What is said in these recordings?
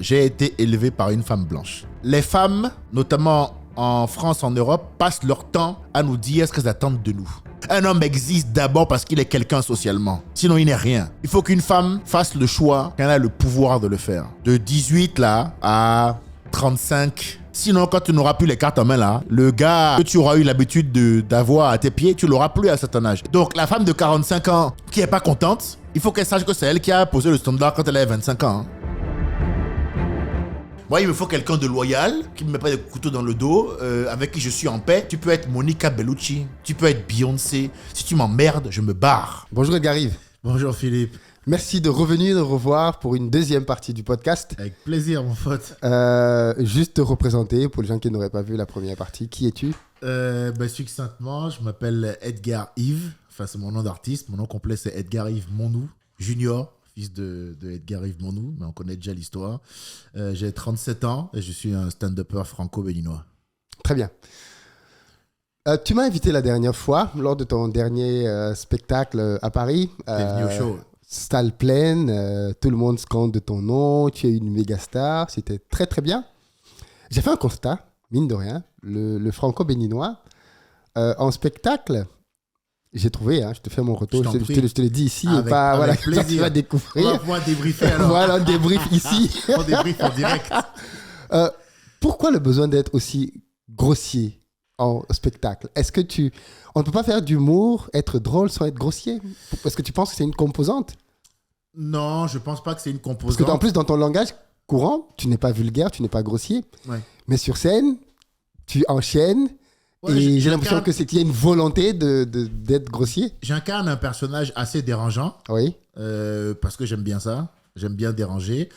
j'ai été élevé par une femme blanche. Les femmes, notamment en France, en Europe, passent leur temps à nous dire ce qu'elles attendent de nous. Un homme existe d'abord parce qu'il est quelqu'un socialement. Sinon, il n'est rien. Il faut qu'une femme fasse le choix quand elle a le pouvoir de le faire. De 18 là à 35. Sinon, quand tu n'auras plus les cartes en main là, le gars que tu auras eu l'habitude d'avoir à tes pieds, tu l'auras plus à un certain âge. Donc, la femme de 45 ans qui est pas contente, il faut qu'elle sache que c'est elle qui a posé le standard quand elle avait 25 ans. Moi, il me faut quelqu'un de loyal, qui ne me met pas des couteaux dans le dos, avec qui je suis en paix. Tu peux être Monica Bellucci, tu peux être Beyoncé. Si tu m'emmerdes, je me barre. Bonjour Edgar Yves. Bonjour Philippe. Merci de revenir, de revoir pour une deuxième partie du podcast. Avec plaisir, mon pote. Juste te représenter, pour les gens qui n'auraient pas vu la première partie, qui es-tu ? Succinctement, je m'appelle Edgar Yves. Enfin, c'est mon nom d'artiste. Mon nom complet, c'est Edgar Yves Monnou, Junior. Fils de Edgar Yves Monnou, mais on connaît déjà l'histoire. J'ai 37 ans et je suis un stand-upper franco-béninois. Très bien. Tu m'as invité la dernière fois, lors de ton dernier spectacle à Paris. T'es venu au show. Salle pleine, tout le monde scande ton nom, tu es une méga star, c'était très très bien. J'ai fait un constat, mine de rien, le franco-béninois, en spectacle... J'ai trouvé, je te fais mon retour, je te l'ai dit ici, avec plaisir. Tu vas découvrir. On va pouvoir débriefer alors. Voilà, un débrief ici. On débriefe en direct. Pourquoi le besoin d'être aussi grossier en spectacle ? On ne peut pas faire d'humour, être drôle sans être grossier ? Est-ce que tu penses que c'est une composante ? Non, je pense pas que c'est une composante. Parce que en plus, dans ton langage courant, tu n'es pas vulgaire, tu n'es pas grossier. Ouais. Mais sur scène, tu enchaînes. Ouais, et j'ai l'impression qu'il y a une volonté d'être grossier. J'incarne un personnage assez dérangeant. Oui. Parce que j'aime bien ça. J'aime bien déranger.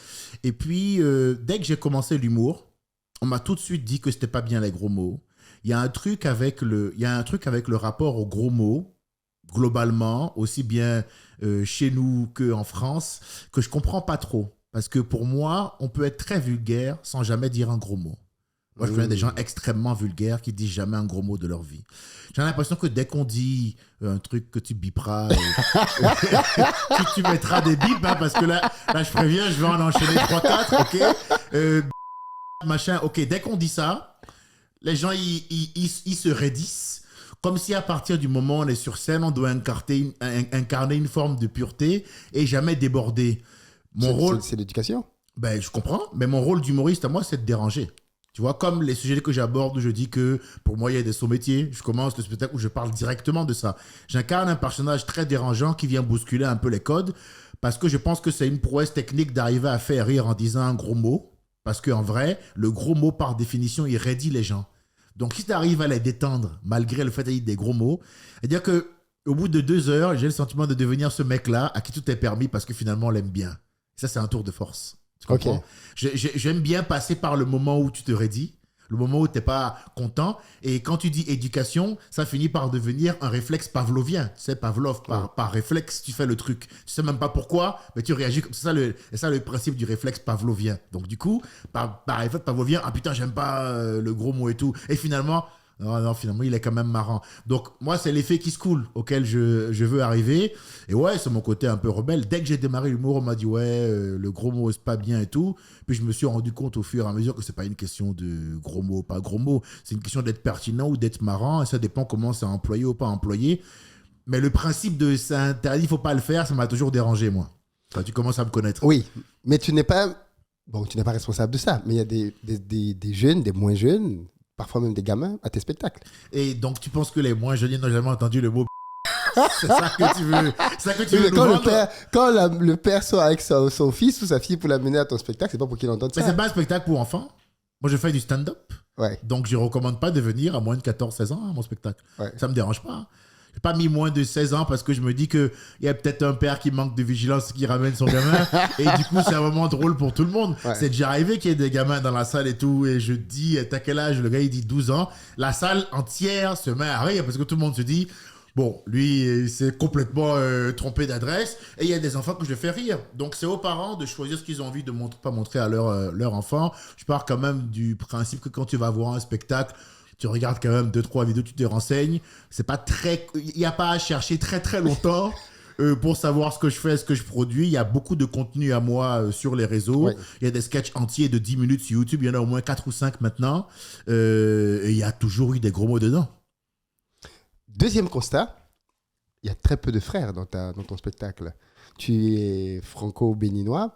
Et puis, dès que j'ai commencé l'humour, on m'a tout de suite dit que c'était pas bien les gros mots. Il y a un truc avec le rapport aux gros mots, globalement, aussi bien chez nous qu'en France, que je comprends pas trop. Parce que pour moi, on peut être très vulgaire sans jamais dire un gros mot. Moi, je connais des gens extrêmement vulgaires qui disent jamais un gros mot de leur vie. J'ai l'impression que dès qu'on dit un truc que tu biperas, que tu mettras des bips, parce que là, je préviens, je vais en enchaîner 3-4, ok machin, ok. Dès qu'on dit ça, les gens, ils se raidissent, comme si à partir du moment où on est sur scène, on doit incarner une forme de pureté et jamais déborder. C'est l'éducation. Ben, je comprends, mais mon rôle d'humoriste à moi, c'est de déranger. Tu vois, comme les sujets que j'aborde, je dis que pour moi, il y a des sous-métiers. Je commence le spectacle où je parle directement de ça. J'incarne un personnage très dérangeant qui vient bousculer un peu les codes parce que je pense que c'est une prouesse technique d'arriver à faire rire en disant un gros mot. Parce qu'en vrai, le gros mot, par définition, il raidit les gens. Donc, si tu arrives à les détendre malgré le fait d'avoir des gros mots, c'est-à-dire qu'au bout de 2 heures, j'ai le sentiment de devenir ce mec-là à qui tout est permis parce que finalement, on l'aime bien. Ça, c'est un tour de force. Tu comprends? Okay. J'aime bien passer par le moment où tu te raidis, le moment où tu n'es pas content. Et quand tu dis éducation, ça finit par devenir un réflexe pavlovien. Tu sais, Pavlov, par réflexe, tu fais le truc. Tu ne sais même pas pourquoi, mais tu réagis. C'est ça le principe du réflexe pavlovien. Donc du coup, par réflexe pavlovien, ah putain, j'aime pas le gros mot et tout. Et finalement... Non, finalement, il est quand même marrant. Donc, moi, c'est l'effet qui se coule auquel je veux arriver. Et ouais, c'est mon côté un peu rebelle. Dès que j'ai démarré l'humour, on m'a dit, ouais, le gros mot, c'est pas bien et tout. Puis, je me suis rendu compte au fur et à mesure que c'est pas une question de gros mots, pas gros mots. C'est une question d'être pertinent ou d'être marrant. Et ça dépend comment c'est employé ou pas employé. Mais le principe de c'est interdit, il faut pas le faire, ça m'a toujours dérangé, moi. Enfin, tu commences à me connaître. Oui, mais tu n'es pas responsable de ça. Mais il y a des jeunes, des moins jeunes, parfois même des gamins, à tes spectacles. Et donc, tu penses que les moins jeunes n'ont jamais entendu le mot c'est ça que tu veux, nous vendre. Quand le père sort avec son fils ou sa fille pour l'amener à ton spectacle, c'est pas pour qu'il entende ça. Mais c'est pas un spectacle pour enfants. Moi, je fais du stand-up. Ouais. Donc, je ne recommande pas de venir à moins de 14-16 ans à mon spectacle. Ouais. Ça ne me dérange pas. Je n'ai pas mis moins de 16 ans parce que je me dis qu'il y a peut-être un père qui manque de vigilance qui ramène son gamin. Et du coup, c'est un moment drôle pour tout le monde. Ouais. C'est déjà arrivé qu'il y ait des gamins dans la salle et tout. Et je dis, t'as quel âge? Le gars, il dit 12 ans. La salle entière se met à rire parce que tout le monde se dit, bon, lui, il s'est complètement trompé d'adresse. Et il y a des enfants que je fais rire. Donc, c'est aux parents de choisir ce qu'ils ont envie de pas montrer à leur enfant. Je pars quand même du principe que quand tu vas voir un spectacle, tu regardes quand même 2-3 vidéos, tu te renseignes. C'est pas très... Il n'y a pas à chercher très très longtemps pour savoir ce que je fais, ce que je produis. Il y a beaucoup de contenu à moi sur les réseaux. Ouais. Il y a des sketchs entiers de 10 minutes sur YouTube. Il y en a au moins 4 ou 5 maintenant. Et il y a toujours eu des gros mots dedans. Deuxième constat, il y a très peu de frères dans ton spectacle. Tu es franco-béninois,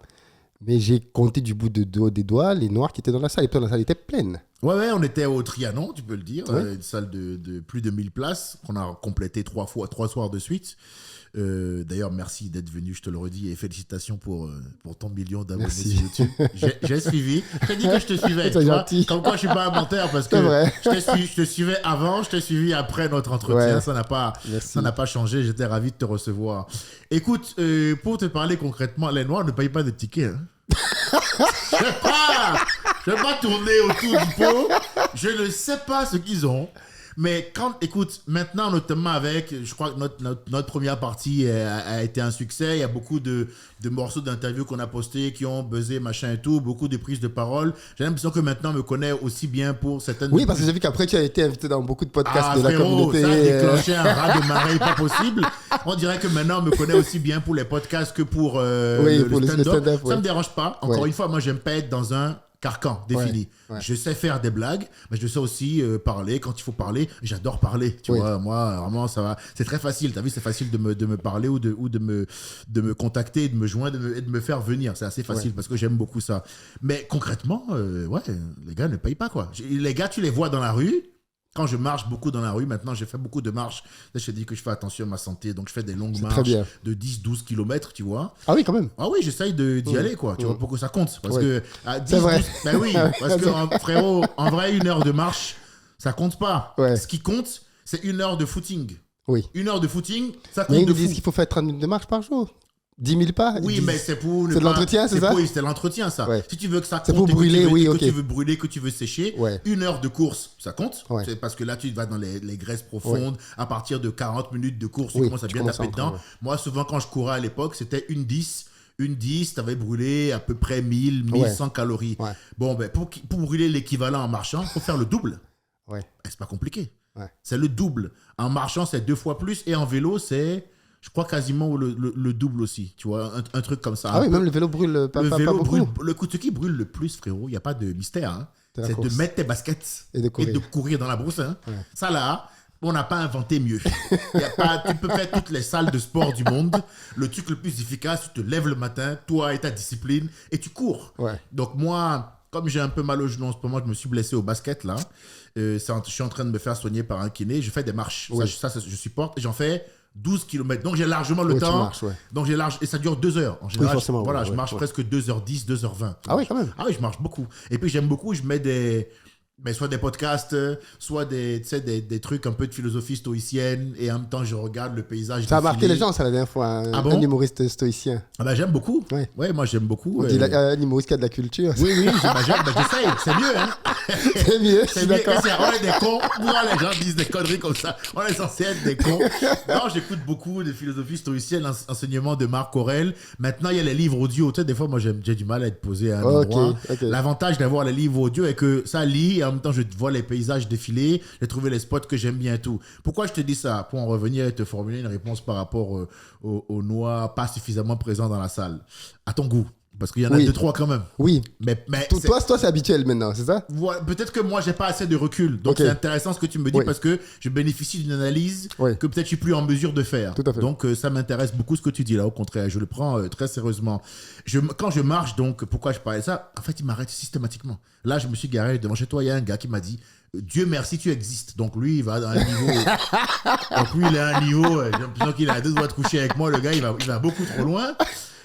mais j'ai compté du bout des doigts les Noirs qui étaient dans la salle. Et puis la salle était pleine. Ouais, on était au Trianon, tu peux le dire. Ouais. Une salle de plus de 1000 places qu'on a complété 3 soirs de suite. D'ailleurs, merci d'être venu, je te le redis, et félicitations pour ton million d'abonnés Merci. sur YouTube. J'ai suivi. Je t'ai dit que je te suivais. C'est tu vois. gentil. Comme quoi, je suis pas un menteur parce que C'est vrai. je te suivais avant, je t'ai suivi après notre entretien. Ouais. Ça n'a pas, Merci. ça n'a pas changé. J'étais ravi de te recevoir. Écoute, pour te parler concrètement, les Noirs ne payent pas de tickets. Hein. Je vais pas tourner autour du pot. Je ne sais pas ce qu'ils ont. Mais écoute, maintenant, notamment avec, je crois que notre première partie a été un succès. Il y a beaucoup de morceaux d'interviews qu'on a postés qui ont buzzé, machin et tout. Beaucoup de prises de parole. J'ai l'impression que maintenant, on me connaît aussi bien pour certaines... Oui, parce que j'ai vu qu'après, tu as été invité dans beaucoup de podcasts de la frérot, communauté. ça a déclenché un raz de marée pas possible. On dirait que maintenant, on me connaît aussi bien pour les podcasts que pour, Oui, pour le stand-up. stand-up, Ça ouais. me dérange pas. Encore Ouais. une fois, moi, j'aime pas être dans un carcan défini. Ouais. Je sais faire des blagues, mais je sais aussi parler quand il faut parler. J'adore parler, tu Oui. vois. Moi, vraiment, ça va. C'est très facile. T'as vu, c'est facile de me parler ou de me contacter, de me joindre et de me faire venir. C'est assez facile parce que j'aime beaucoup ça. Mais concrètement, ouais, les gars ne payent pas, quoi. Les gars, tu les vois dans la rue. Quand je marche beaucoup dans la rue, maintenant, j'ai fait beaucoup de marches. Là, je te dis que je fais attention à ma santé. Donc, je fais des longues C'est très marches bien. de 10-12 km, tu vois. Ah oui, quand même. Ah oui, j'essaye d'y aller, quoi, tu vois, pour que ça compte. Parce Ouais. que à 10, C'est vrai. 12, ben oui, parce que frérot, en vrai, 1 heure de marche, ça compte pas. Ouais. Ce qui compte, c'est 1 heure de footing. Oui. 1 heure de footing, ça Mais compte ils de nous disent fou. qu'il faut faire 30 minutes de marche par jour. 10 000 pas. Oui, ils mais disent- c'est pour... C'est de l'entretien, c'est ça? Oui, c'est l'entretien, ça. Ouais. Si tu veux que ça compte, C'est pour et que brûler, tu veux, oui, et que ok. tu veux brûler, que tu veux sécher, Ouais. 1 heure de course, ça compte. Ouais. C'est parce que là, tu vas dans les graisses profondes. À partir de 40 minutes de course, tu Oui, commences à tu bien commences taper à dedans. rentrer, ouais. Moi, souvent, quand je courais à l'époque, c'était une 10. Une 10, tu avais brûlé à peu près 1100 calories. Ouais. Bon, ben, pour brûler l'équivalent en marchant, il faut faire le double. Ouais. Et c'est pas compliqué. Ouais. C'est le double. En marchant, c'est 2 fois plus. Et en vélo, c'est, je crois, quasiment le double aussi. Tu vois, un truc comme ça. Ah Un oui, peu. même le vélo brûle pas, Le pas vélo beaucoup. brûle. Ce qui brûle le plus, frérot, il n'y a pas de mystère. Hein. C'est la C'est de course. mettre tes baskets Et de courir. dans la brousse. Hein. Ouais. Ça là, on n'a pas inventé mieux. Tu peux faire toutes les salles de sport du monde. Le truc le plus efficace, tu te lèves le matin, toi et ta discipline, et tu cours. Ouais. Donc moi, comme j'ai un peu mal au genou en ce moment, je me suis blessé au basket là. Je suis en train de me faire soigner par un kiné. Je fais des marches. Oui. Ça, je supporte. Et j'en fais 12 km. Donc j'ai largement le Oui, tu temps. marches, ouais. Donc j'ai large. Et ça dure 2 heures. En général, forcément, voilà, ouais, je ouais, marche ouais. presque 2h10, 2h20. Ah oui, quand même. Ah oui, je marche beaucoup. Et puis j'aime beaucoup, je mets soit des podcasts, soit des trucs un peu de philosophie stoïcienne, et en même temps je regarde le paysage. Ça a marqué défiler. les gens, ça, la dernière fois. Ah bon Un humoriste stoïcien. Ah bah, j'aime beaucoup. Ouais. Ouais, moi j'aime beaucoup. On dit un humoriste qui a de la culture. Oui, j'essaye, c'est mieux, hein. C'est mieux, je C'est suis mieux d'accord. que on est des cons. Pourquoi les gens disent des conneries comme ça? On est censé être des cons. Non, j'écoute beaucoup de philosophie stoïcienne, l'enseignement de Marc Aurèle. Maintenant, il y a les livres audio. Tu sais, des fois, moi, j'ai du mal à être posé à un endroit. Ok. L'avantage d'avoir les livres audio est que ça lit et en même temps, je vois les paysages défiler. J'ai trouvé les spots que j'aime bien et tout. Pourquoi je te dis ça? Pour en revenir et te formuler une réponse par rapport aux Noirs pas suffisamment présents dans la salle. À ton goût. Parce qu'il y en a Oui. 2-3 quand même. Oui. Mais Toi, c'est habituel maintenant, c'est ça? voilà, peut-être que moi, j'ai pas assez de recul. Donc, Ok. c'est intéressant ce que tu me dis Oui. parce que je bénéficie d'une analyse Oui. que peut-être je suis plus en mesure de faire. Tout à fait. Donc, ça m'intéresse beaucoup ce que tu dis là. Au contraire, je le prends très sérieusement. Quand je marche, donc, pourquoi je parlais de ça? En fait, il m'arrête systématiquement. Là, je me suis garé devant chez toi. Il y a un gars qui m'a dit Dieu merci, tu existes. Donc, lui, il va à un niveau. Donc, lui, il est à un niveau. J'ai l'impression qu'il a à 2 doigts de coucher avec moi. Le gars, il va beaucoup trop loin.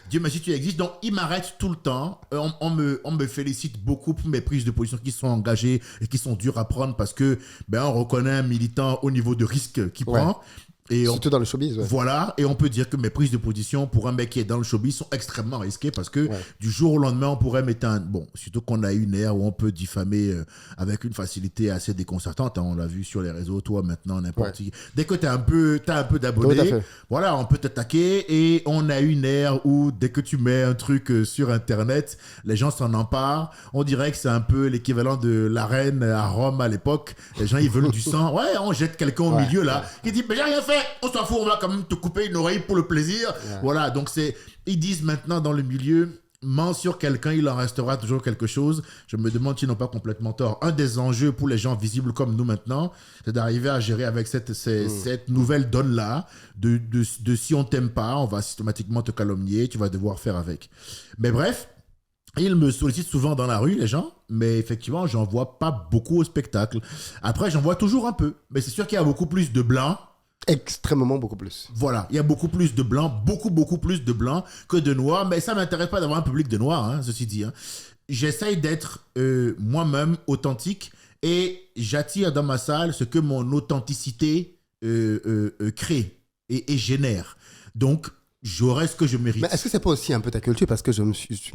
Dieu merci, tu existes. Donc, il m'arrête tout le temps. On me félicite beaucoup pour mes prises de position qui sont engagées et qui sont dures à prendre parce que on reconnaît un militant au niveau de risque qu'il Ouais. prend. Et Surtout dans le showbiz, ouais. voilà, et on peut dire que mes prises de position pour un mec qui est dans le showbiz sont extrêmement risquées parce que Ouais. du jour au lendemain, on pourrait mettre Bon, surtout qu'on a une ère où on peut diffamer avec une facilité assez déconcertante. Hein, on l'a vu sur les réseaux, toi maintenant, n'importe qui. Dès que tu as un peu Tout à d'abonnés, fait. voilà, on peut t'attaquer. Et on a une ère où dès que tu mets un truc sur Internet, les gens s'en emparent. On dirait que c'est un peu l'équivalent de l'arène à Rome à l'époque. Les gens, ils veulent du sang. Ouais, on jette quelqu'un au Ouais. milieu là, qui dit, mais j'ai rien fait. on s'en fout, on va quand même te couper une oreille pour le plaisir. Ouais. Voilà, donc ils disent maintenant dans le milieu, ment sur quelqu'un, il en restera toujours quelque chose. Je me demande s'ils n'ont pas complètement tort. Un des enjeux pour les gens visibles comme nous maintenant, c'est d'arriver à gérer avec cette nouvelle donne-là, de si on t'aime pas, on va systématiquement te calomnier, tu vas devoir faire avec. Mais bref, ils me sollicitent souvent dans la rue, les gens, mais effectivement, j'en vois pas beaucoup au spectacle. Après, j'en vois toujours un peu, mais c'est sûr qu'il y a beaucoup plus de blancs. Extrêmement beaucoup plus. Voilà, il y a beaucoup plus de blancs, beaucoup plus de blancs que de noirs, mais ça m'intéresse pas d'avoir un public de noirs, hein, ceci dit. Hein. J'essaye d'être moi-même authentique et j'attire dans ma salle ce que mon authenticité crée et génère. Donc, j'aurai ce que je mérite. Mais est-ce que c'est pas aussi un peu ta culture? Parce que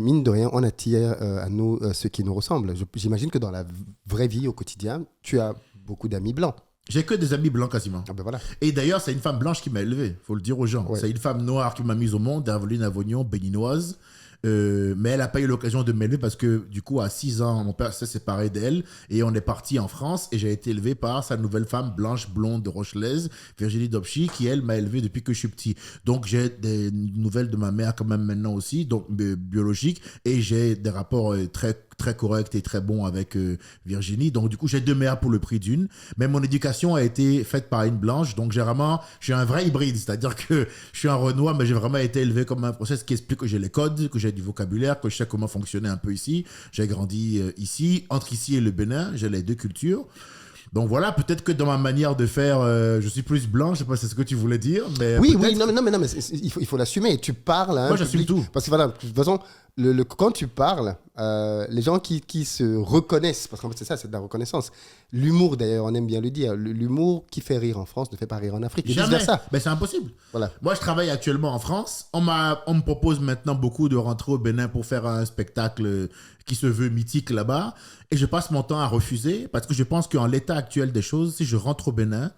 mine de rien, on attire à nous ceux qui nous ressemblent. J'imagine que dans la vraie vie, au quotidien, tu as beaucoup d'amis blancs. J'ai que des amis blancs quasiment. Ah ben voilà. Et d'ailleurs, c'est une femme blanche qui m'a élevé, faut le dire aux gens. Ouais. C'est une femme noire qui m'a mise au monde, Aveline Avognon, béninoise. Mais elle n'a pas eu l'occasion de m'élever parce que du coup à 6 ans mon père s'est séparé d'elle et on est parti en France et j'ai été élevé par sa nouvelle femme blanche blonde rochelaise Virginie Dopchi qui elle m'a élevé depuis que je suis petit. Donc j'ai des nouvelles de ma mère quand même maintenant aussi, donc biologiques, et j'ai des rapports très corrects et très bons avec Virginie. Donc du coup j'ai 2 mères pour le prix d'une, mais mon éducation a été faite par une blanche, donc je suis un vrai hybride, c'est-à-dire que je suis un Renoir mais j'ai vraiment été élevé comme un process qui explique que j'ai les codes, que j'ai du vocabulaire, que je sais comment fonctionner un peu ici. J'ai grandi ici, entre ici et le Bénin, j'ai les 2 cultures. Donc voilà, peut-être que dans ma manière de faire, je suis plus blanc, je sais pas si c'est ce que tu voulais dire, mais Oui, peut-être... non, mais il faut l'assumer. Tu parles à un Moi, j'assume public. tout. Parce que voilà, de toute façon, quand tu parles, les gens qui se reconnaissent, parce qu'en fait c'est ça, c'est de la reconnaissance. L'humour, d'ailleurs, on aime bien le dire, l'humour qui fait rire en France ne fait pas rire en Afrique. Et Jamais. vice-versa. Mais c'est impossible. Voilà. Moi, je travaille actuellement en France. On me propose maintenant beaucoup de rentrer au Bénin pour faire un spectacle qui se veut mythique là-bas. Et je passe mon temps à refuser parce que je pense qu'en l'état actuel des choses, si je rentre au Bénin,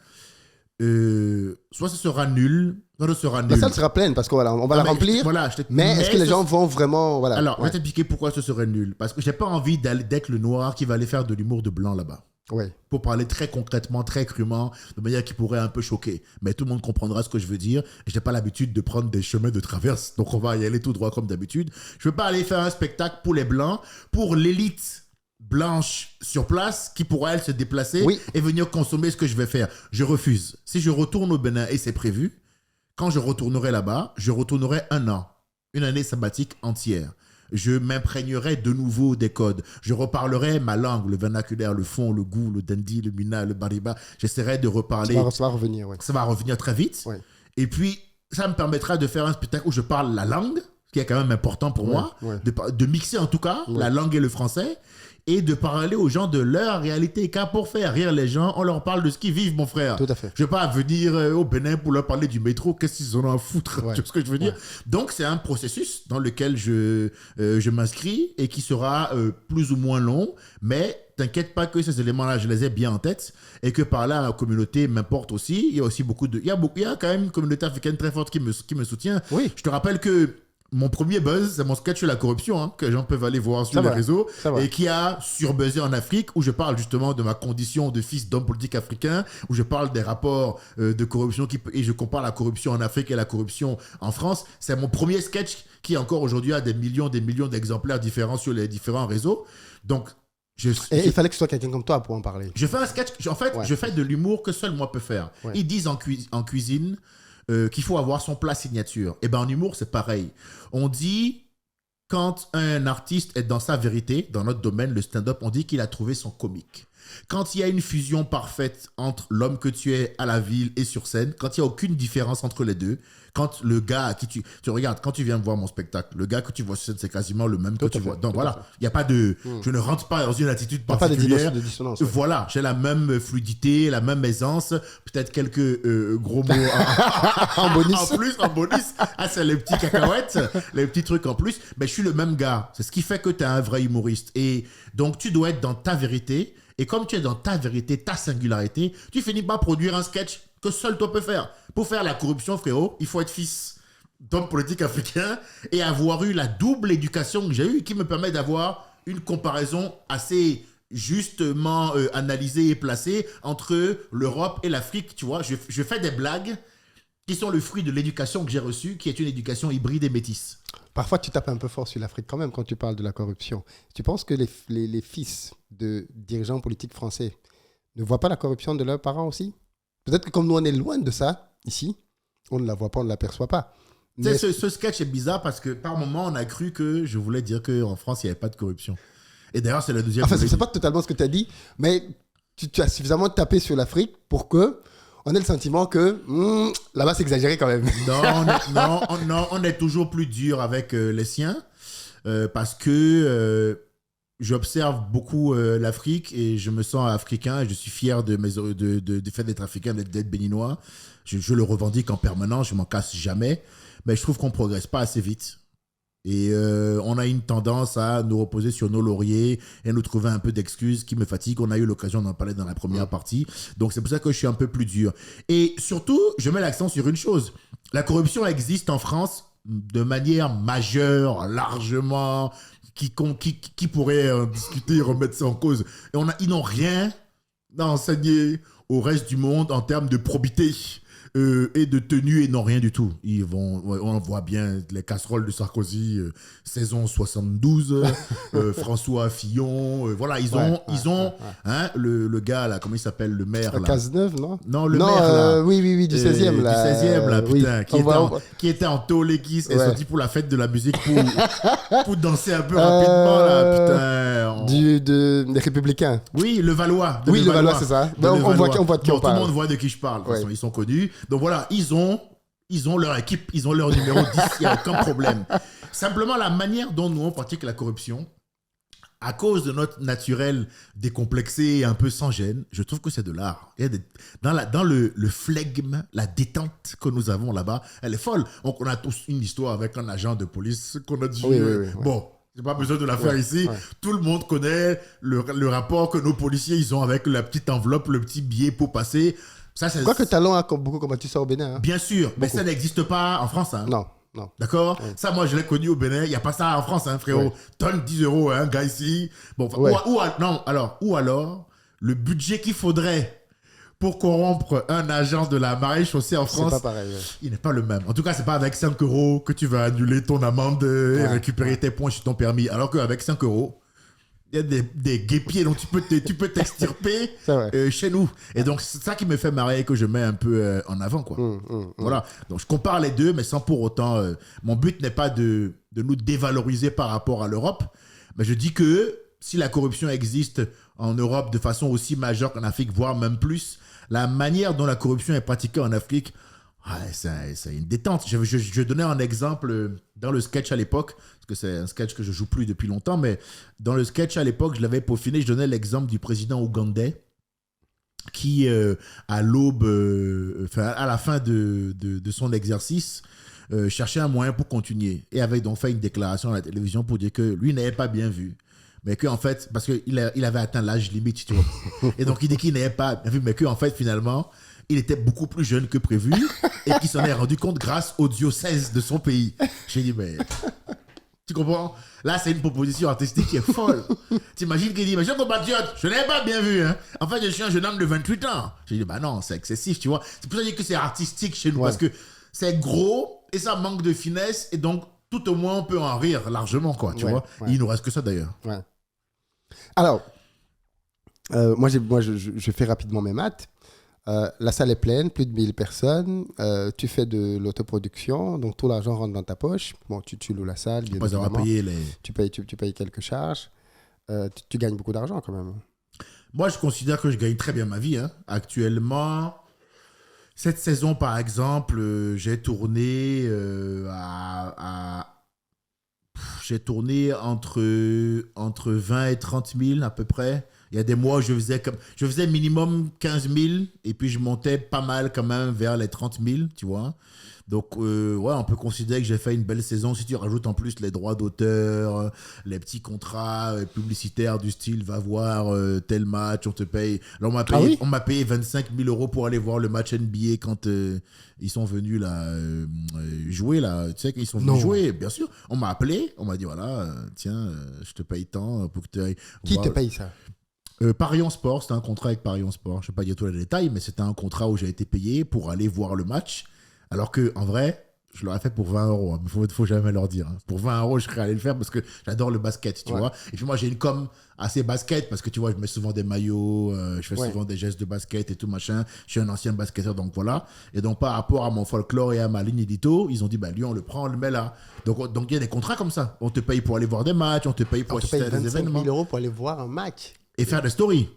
soit ce sera nul, soit ce sera nul. La salle sera pleine parce qu'on on va la remplir. Voilà, mais est-ce que les gens vont vraiment. Voilà. Alors, je vais t'expliquer pourquoi ce serait nul. Parce que j'ai pas envie d'être le noir qui va aller faire de l'humour de blanc là-bas. Ouais. Pour parler très concrètement, très crûment, de manière qui pourrait un peu choquer. Mais tout le monde comprendra ce que je veux dire. Je n'ai pas l'habitude de prendre des chemins de traverse, donc on va y aller tout droit comme d'habitude. Je ne veux pas aller faire un spectacle pour les Blancs, pour l'élite blanche sur place, qui pourra, elle, se déplacer et venir consommer ce que je vais faire. Je refuse. Si je retourne au Bénin, et c'est prévu, quand je retournerai là-bas, je retournerai 1 an. Une année sabbatique entière. Je m'imprégnerai de nouveau des codes. Je reparlerai ma langue, le vernaculaire, le fond, le goût, le dandi, le mina, le bariba. J'essaierai de reparler. Ça va revenir, oui. Ça va revenir très vite. Ouais. Et puis, ça me permettra de faire un spectacle où je parle la langue, ce qui est quand même important pour moi, de mixer en tout cas la langue et le français, et de parler aux gens de leur réalité. Car pour faire rire les gens, on leur parle de ce qu'ils vivent, mon frère. Tout à fait. Je ne vais pas venir au Bénin pour leur parler du métro. Qu'est-ce qu'ils en ont à foutre? Tu vois ce que je veux dire? Donc, c'est un processus dans lequel je m'inscris et qui sera plus ou moins long. Mais t'inquiète pas que ces éléments-là, je les ai bien en tête. Et que par là, la communauté m'importe aussi. Il y a aussi il y a quand même une communauté africaine très forte qui me soutient. Oui. Je te rappelle que mon premier buzz, c'est mon sketch sur la corruption, hein, que les gens peuvent aller voir sur les réseaux, et qui a surbuzzé en Afrique, où je parle justement de ma condition de fils d'homme politique africain, où je parle des rapports de corruption, et je compare la corruption en Afrique et la corruption en France. C'est mon premier sketch qui encore aujourd'hui a des millions d'exemplaires différents sur les différents réseaux. Donc, il fallait que ce soit quelqu'un comme toi pour en parler. Je fais un sketch, en fait, je fais de l'humour que seul moi peux faire. Ils disent en cuisine qu'il faut avoir son plat signature. Et bien en humour, c'est pareil. On dit, quand un artiste est dans sa vérité, dans notre domaine, le stand-up, on dit qu'il a trouvé son comique. Quand il y a une fusion parfaite entre l'homme que tu es à la ville et sur scène, quand il n'y a aucune différence entre les deux, quand le gars à qui tu regardes, quand tu viens voir mon spectacle, le gars que tu vois sur scène, c'est quasiment le même que tu vois. Donc voilà, il n'y a pas de... Je ne rentre pas dans une attitude particulière. Pas de dissonance. Voilà, j'ai la même fluidité, la même aisance, peut-être quelques gros mots en bonus. en bonus. Ah, c'est les petits cacahuètes, les petits trucs en plus. Mais je suis le même gars. C'est ce qui fait que tu es un vrai humoriste. Et donc, tu dois être dans ta vérité. Et comme tu es dans ta vérité, ta singularité, tu finis par produire un sketch que seul toi peux faire. Pour faire la corruption, frérot, il faut être fils d'homme politique africain et avoir eu la double éducation que j'ai eue qui me permet d'avoir une comparaison assez justement analysée et placée entre l'Europe et l'Afrique. Tu vois, je fais des blagues qui sont le fruit de l'éducation que j'ai reçue, qui est une éducation hybride et métisse. Parfois, tu tapes un peu fort sur l'Afrique quand même quand tu parles de la corruption. Tu penses que les fils de dirigeants politiques français ne voient pas la corruption de leurs parents aussi? Peut-être que comme nous, on est loin de ça, ici, on ne la voit pas, on ne l'aperçoit pas. Mais... Ce sketch est bizarre parce que par moment, on a cru que je voulais dire qu'en France, il n'y avait pas de corruption. Et d'ailleurs, c'est la deuxième... Enfin, c'est pas totalement ce que tu as dit, mais tu as suffisamment tapé sur l'Afrique pour que on ait le sentiment que là-bas, c'est exagéré quand même. Non, on est toujours plus dur avec les siens parce que j'observe beaucoup l'Afrique et je me sens africain et je suis fier du fait d'être africain, d'être béninois. Je le revendique en permanence, je m'en casse jamais, mais je trouve qu'on ne progresse pas assez vite. Et on a une tendance à nous reposer sur nos lauriers et nous trouver un peu d'excuses qui me fatiguent. On a eu l'occasion d'en parler dans la première partie. Donc c'est pour ça que je suis un peu plus dur. Et surtout, je mets l'accent sur une chose. La corruption existe en France de manière majeure, largement, qui pourrait discuter et remettre ça en cause. Et ils n'ont rien à enseigner au reste du monde en termes de probité. Et de tenue et non rien du tout. On voit bien les casseroles de Sarkozy, saison 72, François Fillon, voilà, ils ont hein, le gars là, comment il s'appelle, le maire là. Cazeneuve, non? Non, le maire là. Oui, du 16e là. Du 16e là, putain, oui. qui était en Tolékis et sorti pour la fête de la musique pour danser un peu rapidement là, putain. Des Républicains. Oui, le Valois. Oui, le Valois, c'est ça. On voit de qui on parle. Tout le monde voit de qui je parle. Ouais. Ils sont connus. Donc voilà, ils ont leur équipe, ils ont leur numéro 10, il n'y a aucun problème. Simplement, la manière dont nous on pratique la corruption, à cause de notre naturel décomplexé et un peu sans gêne, je trouve que c'est de l'art. Dans le flegme, la détente que nous avons là-bas, elle est folle. Donc, on a tous une histoire avec un agent de police qu'on a dit... Oui. Bon, j'ai pas besoin de la faire ici. Ouais. Tout le monde connaît le rapport que nos policiers ils ont avec la petite enveloppe, le petit billet pour passer... Quoi que Talon a beaucoup combattu ça au Bénin. Hein. Bien sûr, mais ça n'existe pas en France. Hein. Non. D'accord. Ça, moi, je l'ai connu au Bénin. Il n'y a pas ça en France, hein, frérot. Ouais. Donne 10 €, un gars ici. Bon, ou alors, le budget qu'il faudrait pour corrompre un agent de la marée chaussée en France, c'est pas pareil, il n'est pas le même. En tout cas, c'est pas avec 5 € que tu vas annuler ton amende et récupérer tes points sur ton permis. Alors qu'avec 5 €, il y a des guépiers dont tu peux t'extirper chez nous. Et donc, c'est ça qui me fait marrer et que je mets un peu en avant, quoi. Voilà. Donc, je compare les deux, mais sans pour autant... mon but n'est pas de nous dévaloriser par rapport à l'Europe, mais je dis que si la corruption existe en Europe de façon aussi majeure qu'en Afrique, voire même plus, la manière dont la corruption est pratiquée en Afrique, c'est une détente. Je donnais un exemple dans le sketch à l'époque, parce que c'est un sketch que je joue plus depuis longtemps, mais dans le sketch à l'époque, je l'avais peaufiné, je donnais l'exemple du président ougandais qui, à l'aube, à la fin de son exercice, cherchait un moyen pour continuer et avait donc fait une déclaration à la télévision pour dire que lui n'avait pas bien vu. Mais qu'en fait, parce qu'il avait atteint l'âge limite, tu vois. Et donc, il dit qu'il n'avait pas bien vu, mais qu'en fait, finalement, il était beaucoup plus jeune que prévu et qu'il s'en est rendu compte grâce au diocèse de son pays. J'ai dit, mais tu comprends? Là, c'est une proposition artistique qui est folle. T'imagines qu'il dit, mais je suis compatriote, je n'avais pas bien vu. Hein. En fait, je suis un jeune homme de 28 ans. J'ai dit, bah non, c'est excessif, tu vois. C'est pour ça que je dis que c'est artistique chez nous, parce que c'est gros et ça manque de finesse et donc, tout au moins, on peut en rire largement, quoi, tu vois. Ouais. Il nous reste que ça, d'ailleurs. Ouais. Alors, moi, je fais rapidement mes maths. La salle est pleine, plus de 1000 personnes. Tu fais de l'autoproduction, donc tout l'argent rentre dans ta poche. Bon, tu loues la salle, bien évidemment. Tu payes quelques charges. Tu gagnes beaucoup d'argent quand même. Moi, je considère que je gagne très bien ma vie. Hein. Actuellement, cette saison, par exemple, j'ai tourné j'ai tourné entre 20 et 30 000 à peu près. Il y a des mois où je faisais minimum 15 000 et puis je montais pas mal quand même vers les 30 000, tu vois. Donc, on peut considérer que j'ai fait une belle saison. Si tu rajoutes en plus les droits d'auteur, les petits contrats publicitaires du style, va voir tel match, on te paye. Alors, on m'a payé 25 000 € pour aller voir le match NBA quand ils sont venus là, jouer. Là. Tu sais qu'ils sont venus jouer, bien sûr. On m'a appelé, on m'a dit, voilà, tiens, je te paye tant pour que tu ailles voir. Qui te paye ça? Parion Sport, c'était un contrat avec Parion Sport. Je ne vais pas dire tous les détails, mais c'était un contrat où j'ai été payé pour aller voir le match. Alors que en vrai, je l'aurais fait pour 20 euros. Hein. Mais faut jamais leur dire. Hein. Pour 20 euros, je serais allé le faire parce que j'adore le basket, tu vois. Et puis moi, j'ai une com assez basket parce que tu vois, je mets souvent des maillots, je fais souvent des gestes de basket et tout machin. Je suis un ancien basketteur, donc voilà. Et donc, par rapport à mon folklore et à ma ligne édito, ils ont dit, bah lui, on le prend, on le met là. Donc il y a des contrats comme ça. On te paye pour aller voir des matchs, on te paye pour assister à des 25 événements. 000 € pour aller voir un match. Et faire des stories.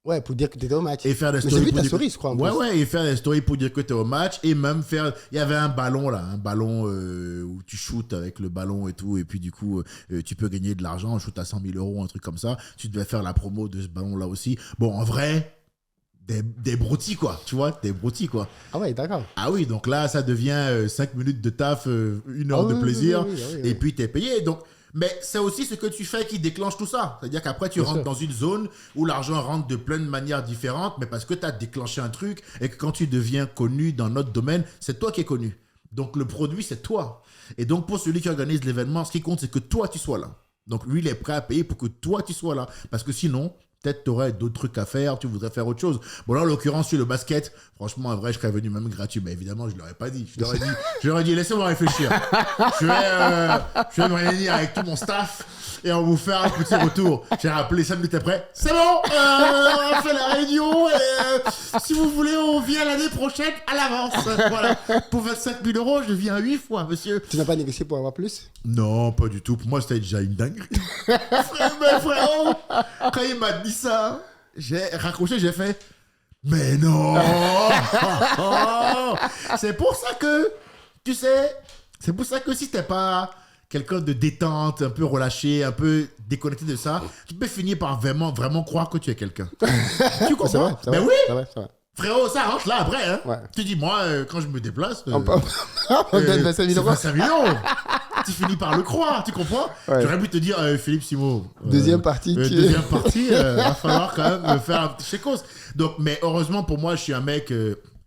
Ouais, pour dire que tu étais au match. Et faire des Mais stories. j'ai vu pour ta dire story, je crois. Ouais, et faire des stories pour dire que tu es au match. Et même faire. Il y avait un ballon là, un ballon où tu shootes avec le ballon et tout. Et puis du coup, tu peux gagner de l'argent. On shoot à 100 000 €, un truc comme ça. Tu devais faire la promo de ce ballon là aussi. Bon, en vrai. Des broutilles, quoi. Tu vois, des broutilles, quoi. Ah ouais, d'accord. Ah oui, donc là, ça devient 5 minutes de taf, 1 heure de plaisir. Oui. Et puis, tu es payé. Donc, mais c'est aussi ce que tu fais qui déclenche tout ça. C'est-à-dire qu'après, tu rentres dans une zone où l'argent rentre de plein de manières différentes, mais parce que tu as déclenché un truc et que quand tu deviens connu dans notre domaine, c'est toi qui es connu. Donc, le produit, c'est toi. Et donc, pour celui qui organise l'événement, ce qui compte, c'est que toi, tu sois là. Donc, lui, il est prêt à payer pour que toi, tu sois là. Parce que sinon, peut-être tu aurais d'autres trucs à faire, tu voudrais faire autre chose. Bon, là, en l'occurrence, sur le basket, franchement, en vrai, je serais venu même gratuit. Mais évidemment, je ne l'aurais pas dit. Je leur ai dit, laissez-moi réfléchir. Je vais me réunir avec tout mon staff et on va vous faire un petit retour. J'ai rappelé 5 minutes après. C'est bon, on a fait la réunion et si vous voulez, on vient l'année prochaine à l'avance. Voilà. Pour 25 000 €, je viens 8 fois, monsieur. Tu n'as pas négocié pour avoir plus? Non, pas du tout. Pour moi, c'était déjà une dinguerie. Frérot, quand il m'a dit ça, j'ai raccroché, j'ai fait mais non. C'est pour ça que, tu sais, c'est pour ça que si t'es pas quelqu'un de détente, un peu relâché, un peu déconnecté de ça, tu peux finir par vraiment croire que tu es quelqu'un. Tu comprends? C'est vrai, Mais oui. C'est vrai. Frérot, ça rentre là après. Hein. Ouais. Tu dis, moi, quand je me déplace. On donne 25 000 €. 25 000 €. Tu finis par le croire, tu comprends? Ouais. J'aurais pu te dire, Philippe Simo. Deuxième partie. Deuxième partie, va falloir quand même me faire un petit chécos. Donc, mais heureusement pour moi, je suis un mec.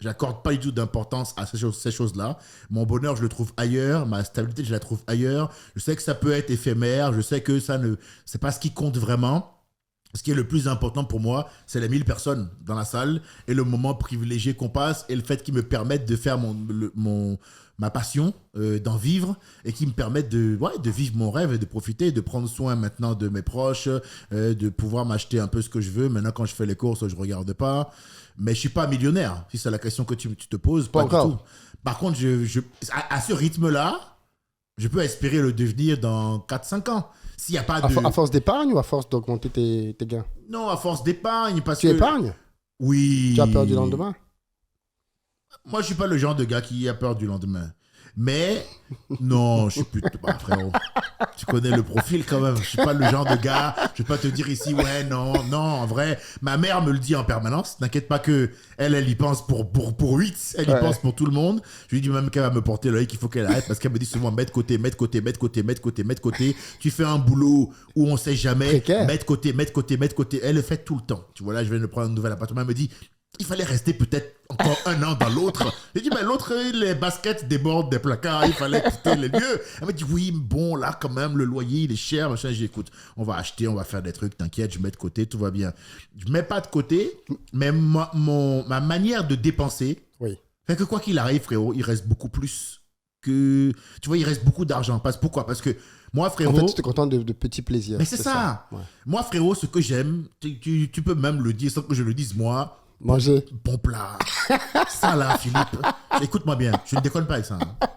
J'accorde pas du tout d'importance à ces choses-là. Mon bonheur, je le trouve ailleurs. Ma stabilité, je la trouve ailleurs. Je sais que ça peut être éphémère. Je sais que c'est pas ce qui compte vraiment. Ce qui est le plus important pour moi, c'est les 1000 personnes dans la salle et le moment privilégié qu'on passe et le fait qu'ils me permettent de faire ma passion, d'en vivre et qui me permettent de vivre mon rêve et de profiter, de prendre soin maintenant de mes proches, de pouvoir m'acheter un peu ce que je veux. Maintenant, quand je fais les courses, je ne regarde pas. Mais je ne suis pas millionnaire, si c'est la question que tu te poses. Pas encore. du tout. Par contre, à ce rythme-là, je peux espérer le devenir dans 4-5 ans. S'il y a pas de... À force d'épargne ou à force d'augmenter tes gains? Non, à force d'épargne. Parce Tu que... épargnes? Oui. Tu as peur du lendemain? Moi, je suis pas le genre de gars qui a peur du lendemain. Mais, non, je suis plutôt... Bah, frérot, tu connais le profil quand même. Je suis pas le genre de gars, je vais pas te dire ici, ouais, non, en vrai. Ma mère me le dit en permanence. T'inquiète pas que elle y pense pour 8. Elle y pense pour tout le monde. Je lui dis même qu'elle va me porter l'œil, qu'il faut qu'elle arrête parce qu'elle me dit souvent, mets de côté. Tu fais un boulot où on sait jamais. Précaire. Mets de côté. Elle le fait tout le temps. Tu vois, là, je viens de prendre un nouvel appartement. Elle me dit, il fallait rester peut-être encore 1 an dans l'autre. J'ai dit, mais l'autre, les baskets débordent des placards, il fallait quitter les lieux. Elle m'a dit, oui, bon, là, quand même, le loyer, il est cher. Machin. J'ai dit, écoute, on va acheter, on va faire des trucs, t'inquiète, je mets de côté, tout va bien. Je mets pas de côté, mais ma manière de dépenser fait que quoi qu'il arrive, frérot, il reste beaucoup plus que... Tu vois, il reste beaucoup d'argent. Pourquoi? Parce que moi, frérot... En fait, tu te contentes de petits plaisirs. Mais c'est ça. Ouais. Moi, frérot, ce que j'aime, tu peux même le dire sans que je le dise, moi... Manger. Bon plat. Ça là, Philippe. Écoute-moi bien, je ne déconne pas avec ça. Hein.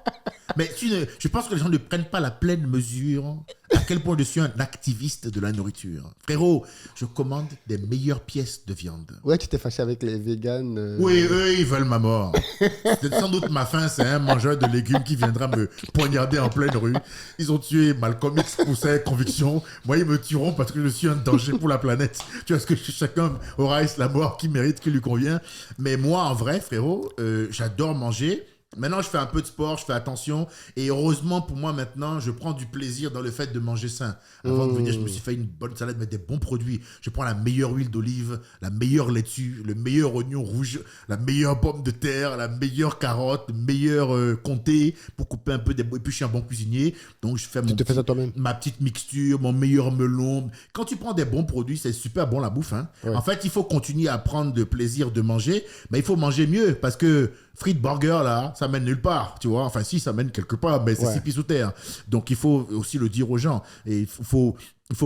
Mais je pense que les gens ne prennent pas la pleine mesure à quel point je suis un activiste de la nourriture. Frérot, je commande des meilleures pièces de viande. Ouais, tu t'es fâché avec les véganes. Oui, eux, ils veulent ma mort. C'est sans doute ma faim, c'est un mangeur de légumes qui viendra me poignarder en pleine rue. Ils ont tué Malcolm X pour ses convictions. Moi, ils me tueront parce que je suis un danger pour la planète. Tu vois, ce que chacun aura la mort qui mérite, qui lui convient. Mais moi, en vrai, frérot, j'adore manger. Maintenant, je fais un peu de sport, je fais attention. Et heureusement, pour moi, maintenant, je prends du plaisir dans le fait de manger sain. Avant de venir, je me suis fait une bonne salade, mais des bons produits. Je prends la meilleure huile d'olive, la meilleure laitue, le meilleur oignon rouge, la meilleure pomme de terre, la meilleure carotte, le meilleur comté pour couper un peu des... Et puis, je suis un bon cuisinier. Donc, je fais fais ça toi-même. ma petite mixture, mon meilleur melon. Quand tu prends des bons produits, c'est super bon la bouffe. Hein. Ouais. En fait, il faut continuer à prendre de plaisir de manger, mais il faut manger mieux parce que frites burger, là, ça mène nulle part, tu vois. Enfin, si, ça mène quelque part, mais c'est Ouais. 6 pieds sous terre. Donc, il faut aussi le dire aux gens. Et il faut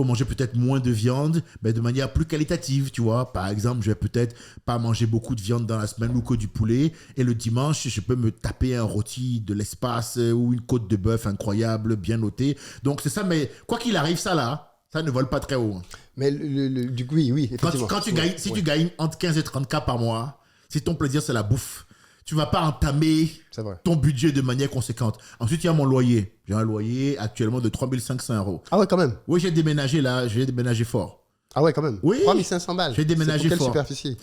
manger peut-être moins de viande, mais de manière plus qualitative, tu vois. Par exemple, je vais peut-être pas manger beaucoup de viande dans la semaine ou que du poulet. Et le dimanche, je peux me taper un rôti de l'espace ou une côte de bœuf incroyable, bien notée. Donc, c'est ça, mais quoi qu'il arrive, ça ne vole pas très haut. Mais du coup, oui, effectivement. Si tu gagnes entre 15 et 30 K par mois, si ton plaisir c'est la bouffe, tu vas pas entamer C'est vrai. ton budget de manière conséquente. Ensuite, il y a mon loyer. J'ai un loyer actuellement de 3 500 euros. Ah ouais, quand même. Oui, j'ai déménagé là, j'ai déménagé fort. Ah ouais, quand même. Oui. 3500 balles. J'ai déménagé C'est pour fort. quelle superficie?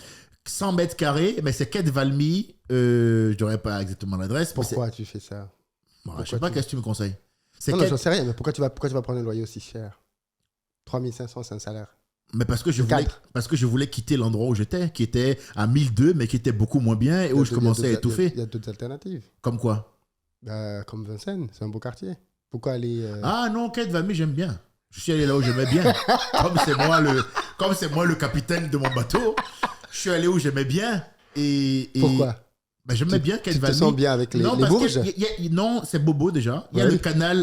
100 mètres carrés, mais c'est quai de Valmy. Je n'aurais pas exactement l'adresse. mais Pourquoi tu fais ça? bon, je sais pas, qu'est-ce que tu me conseilles? C'est Non, non, quai- j'en sais rien, mais pourquoi tu vas prendre un loyer aussi cher? 3500, c'est un salaire. Mais parce que Quatre. je voulais quitter l'endroit où j'étais, qui était à 1002, mais qui était beaucoup moins bien et où je commençais à étouffer. Il y a d'autres alternatives. Comme quoi? Comme Vincennes, c'est un beau quartier. Pourquoi aller. Ah non, quai de Valmy, j'aime bien. Je suis allé là où j'aimais bien. Comme c'est moi le capitaine de mon bateau, je suis allé où j'aimais bien. Et Pourquoi? ben, j'aimais bien quai de Tu te Valmy. sens bien avec les Non, parce Bourges? non, c'est Bobo déjà. Il y a Ouais.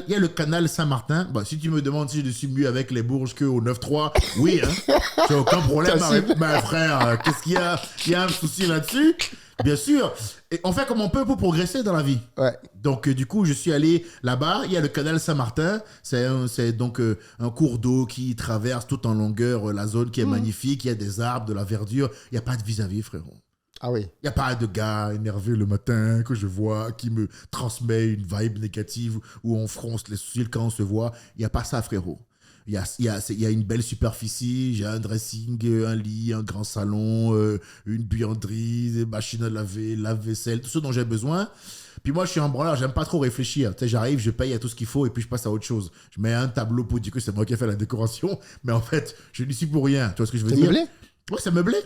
il y a le canal Saint-Martin. Bah, si tu me demandes si je suis mieux avec les Bourges qu'au 9-3, oui, hein. J'ai aucun problème. T'assumes. Ben, frère, qu'est-ce qu'il y a? Il y a un souci là-dessus? Bien sûr. Et on fait comme on peut pour progresser dans la vie. Ouais. Donc, du coup, je suis allé là-bas. Il y a le canal Saint-Martin. C'est donc un cours d'eau qui traverse tout en longueur la zone qui est magnifique. Il y a des arbres, de la verdure. Il n'y a pas de vis-à-vis, frérot. Ah oui. Il n'y a pas de gars énervé le matin que je vois qui me transmet une vibe négative où on fronce les sourcils quand on se voit. Il n'y a pas ça, frérot. Il y a une belle superficie, j'ai un dressing, un lit, un grand salon, une buanderie, des machines à laver, lave-vaisselle, tout ce dont j'ai besoin. Puis moi, je suis un branleur, j'aime pas trop réfléchir. Tu sais, j'arrive, je paye à tout ce qu'il faut et puis je passe à autre chose. Je mets un tableau pour dire que c'est moi qui ai fait la décoration, mais en fait, je n'y suis pour rien. Tu vois ce que je veux C'est dire? meublé? Ouais, c'est meublé.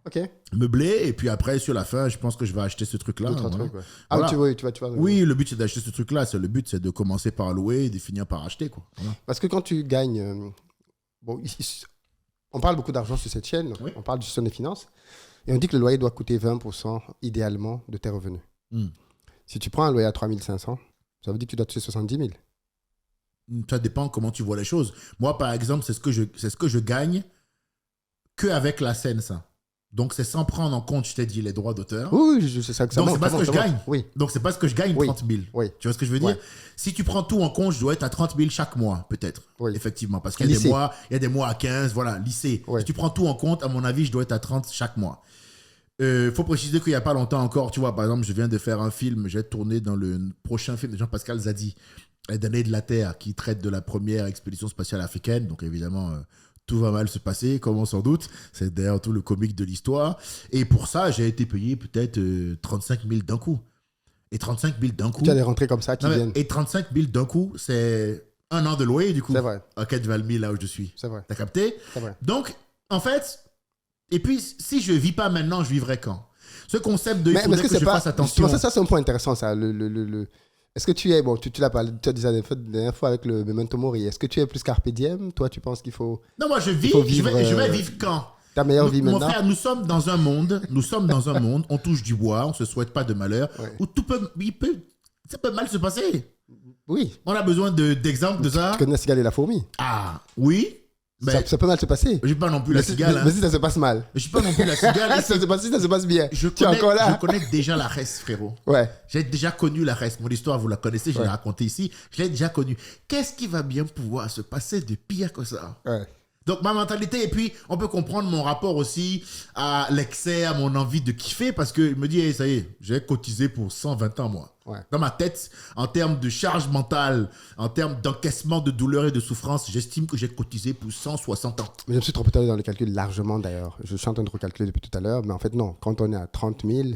Ok. Meublé, et puis après, sur la fin, je pense que je vais acheter ce truc-là. Autre Voilà. truc, ouais. Ah, Voilà. tu vas. Oui, le but c'est d'acheter ce truc-là. Le but c'est de commencer par louer et de finir par acheter, quoi. Voilà. Parce que quand tu gagnes. Bon, on parle beaucoup d'argent sur cette chaîne, Oui. on parle du gestion des finances, et on dit que le loyer doit coûter 20% idéalement de tes revenus. Hmm. Si tu prends un loyer à 3500, ça veut dire que tu dois toucher 70 000. Ça dépend comment tu vois les choses. Moi, par exemple, c'est ce que je gagne que avec la scène, ça. Donc, c'est sans prendre en compte, je t'ai dit, les droits d'auteur. Oui, je sais ça que ça Donc, monte, c'est pas ça ce que monte, je ça monte. gagne. Oui, Donc, c'est parce que je gagne Oui. 30 000. oui. Tu vois ce que je veux dire? Ouais. Si tu prends tout en compte, je dois être à 30 000 chaque mois, peut-être. Oui. Effectivement. Parce qu'il y a Lycée. il y a des mois à 15, voilà, lycée. Ouais. Si tu prends tout en compte, à mon avis, je dois être à 30 chaque mois. Faut préciser qu'il n'y a pas longtemps encore, tu vois, par exemple, je viens de faire un film, j'ai tourné dans le prochain film de Jean-Pascal Zadi, Les damnés de la Terre, qui traite de la première expédition spatiale africaine. Donc, évidemment, tout va mal se passer, comme on s'en doute. C'est d'ailleurs tout le comique de l'histoire. Et pour ça, j'ai été payé peut-être 35 000 d'un coup. Et 35 000 d'un coup. Tu as des rentrées comme ça qui Non, mais- viennent. et 35 000 d'un coup, c'est un an de loyer, du coup. C'est vrai, À Quai de Valmy, là où je suis. c'est vrai, T'as capté? c'est vrai. Donc, en fait, et puis, si je vis pas maintenant, je vivrai quand? Ce concept de il faudrait que je fasse attention. Ça, c'est un point intéressant, ça. Est-ce que tu es. Bon, tu l'as parlé, tu as dit ça la dernière fois avec le Memento Mori. Est-ce que tu es plus carpe diem? Toi, tu penses qu'il faut. Non, moi, je vis, faut je vivre, vais vivre quand? Ta meilleure vie Mon maintenant? frère, nous sommes dans un monde, on touche du bois, on se souhaite pas de malheur, Ouais. où ça peut mal se passer. Oui. On a besoin d'exemples de ça. Tu connais la cigale et la fourmi. Ah, oui. Mais Ça peut mal se passer. je suis pas non plus la Mais si- cigale. mais Hein. si ça se passe mal. Je suis pas non plus la cigale. Si ça se passe bien. Je Tu es encore là. connais déjà la reste, frérot. Ouais. J'ai déjà connu la reste. Mon histoire, vous la connaissez, je Ouais. l'ai racontée ici. Je l'ai déjà connue. Qu'est-ce qui va bien pouvoir se passer de pire que ça? Ouais. Donc, ma mentalité, et puis, on peut comprendre mon rapport aussi à l'excès, à mon envie de kiffer, parce que je me dis, hey, ça y est, j'ai cotisé pour 120 ans, moi. Ouais. Dans ma tête, en termes de charge mentale, en termes d'encaissement de douleur et de souffrance, j'estime que j'ai cotisé pour 160 ans. Mais je me suis trompé tout à l'heure dans les calculs largement d'ailleurs. Je suis en train de recalculer depuis tout à l'heure. Mais en fait, non. Quand on est à 30 000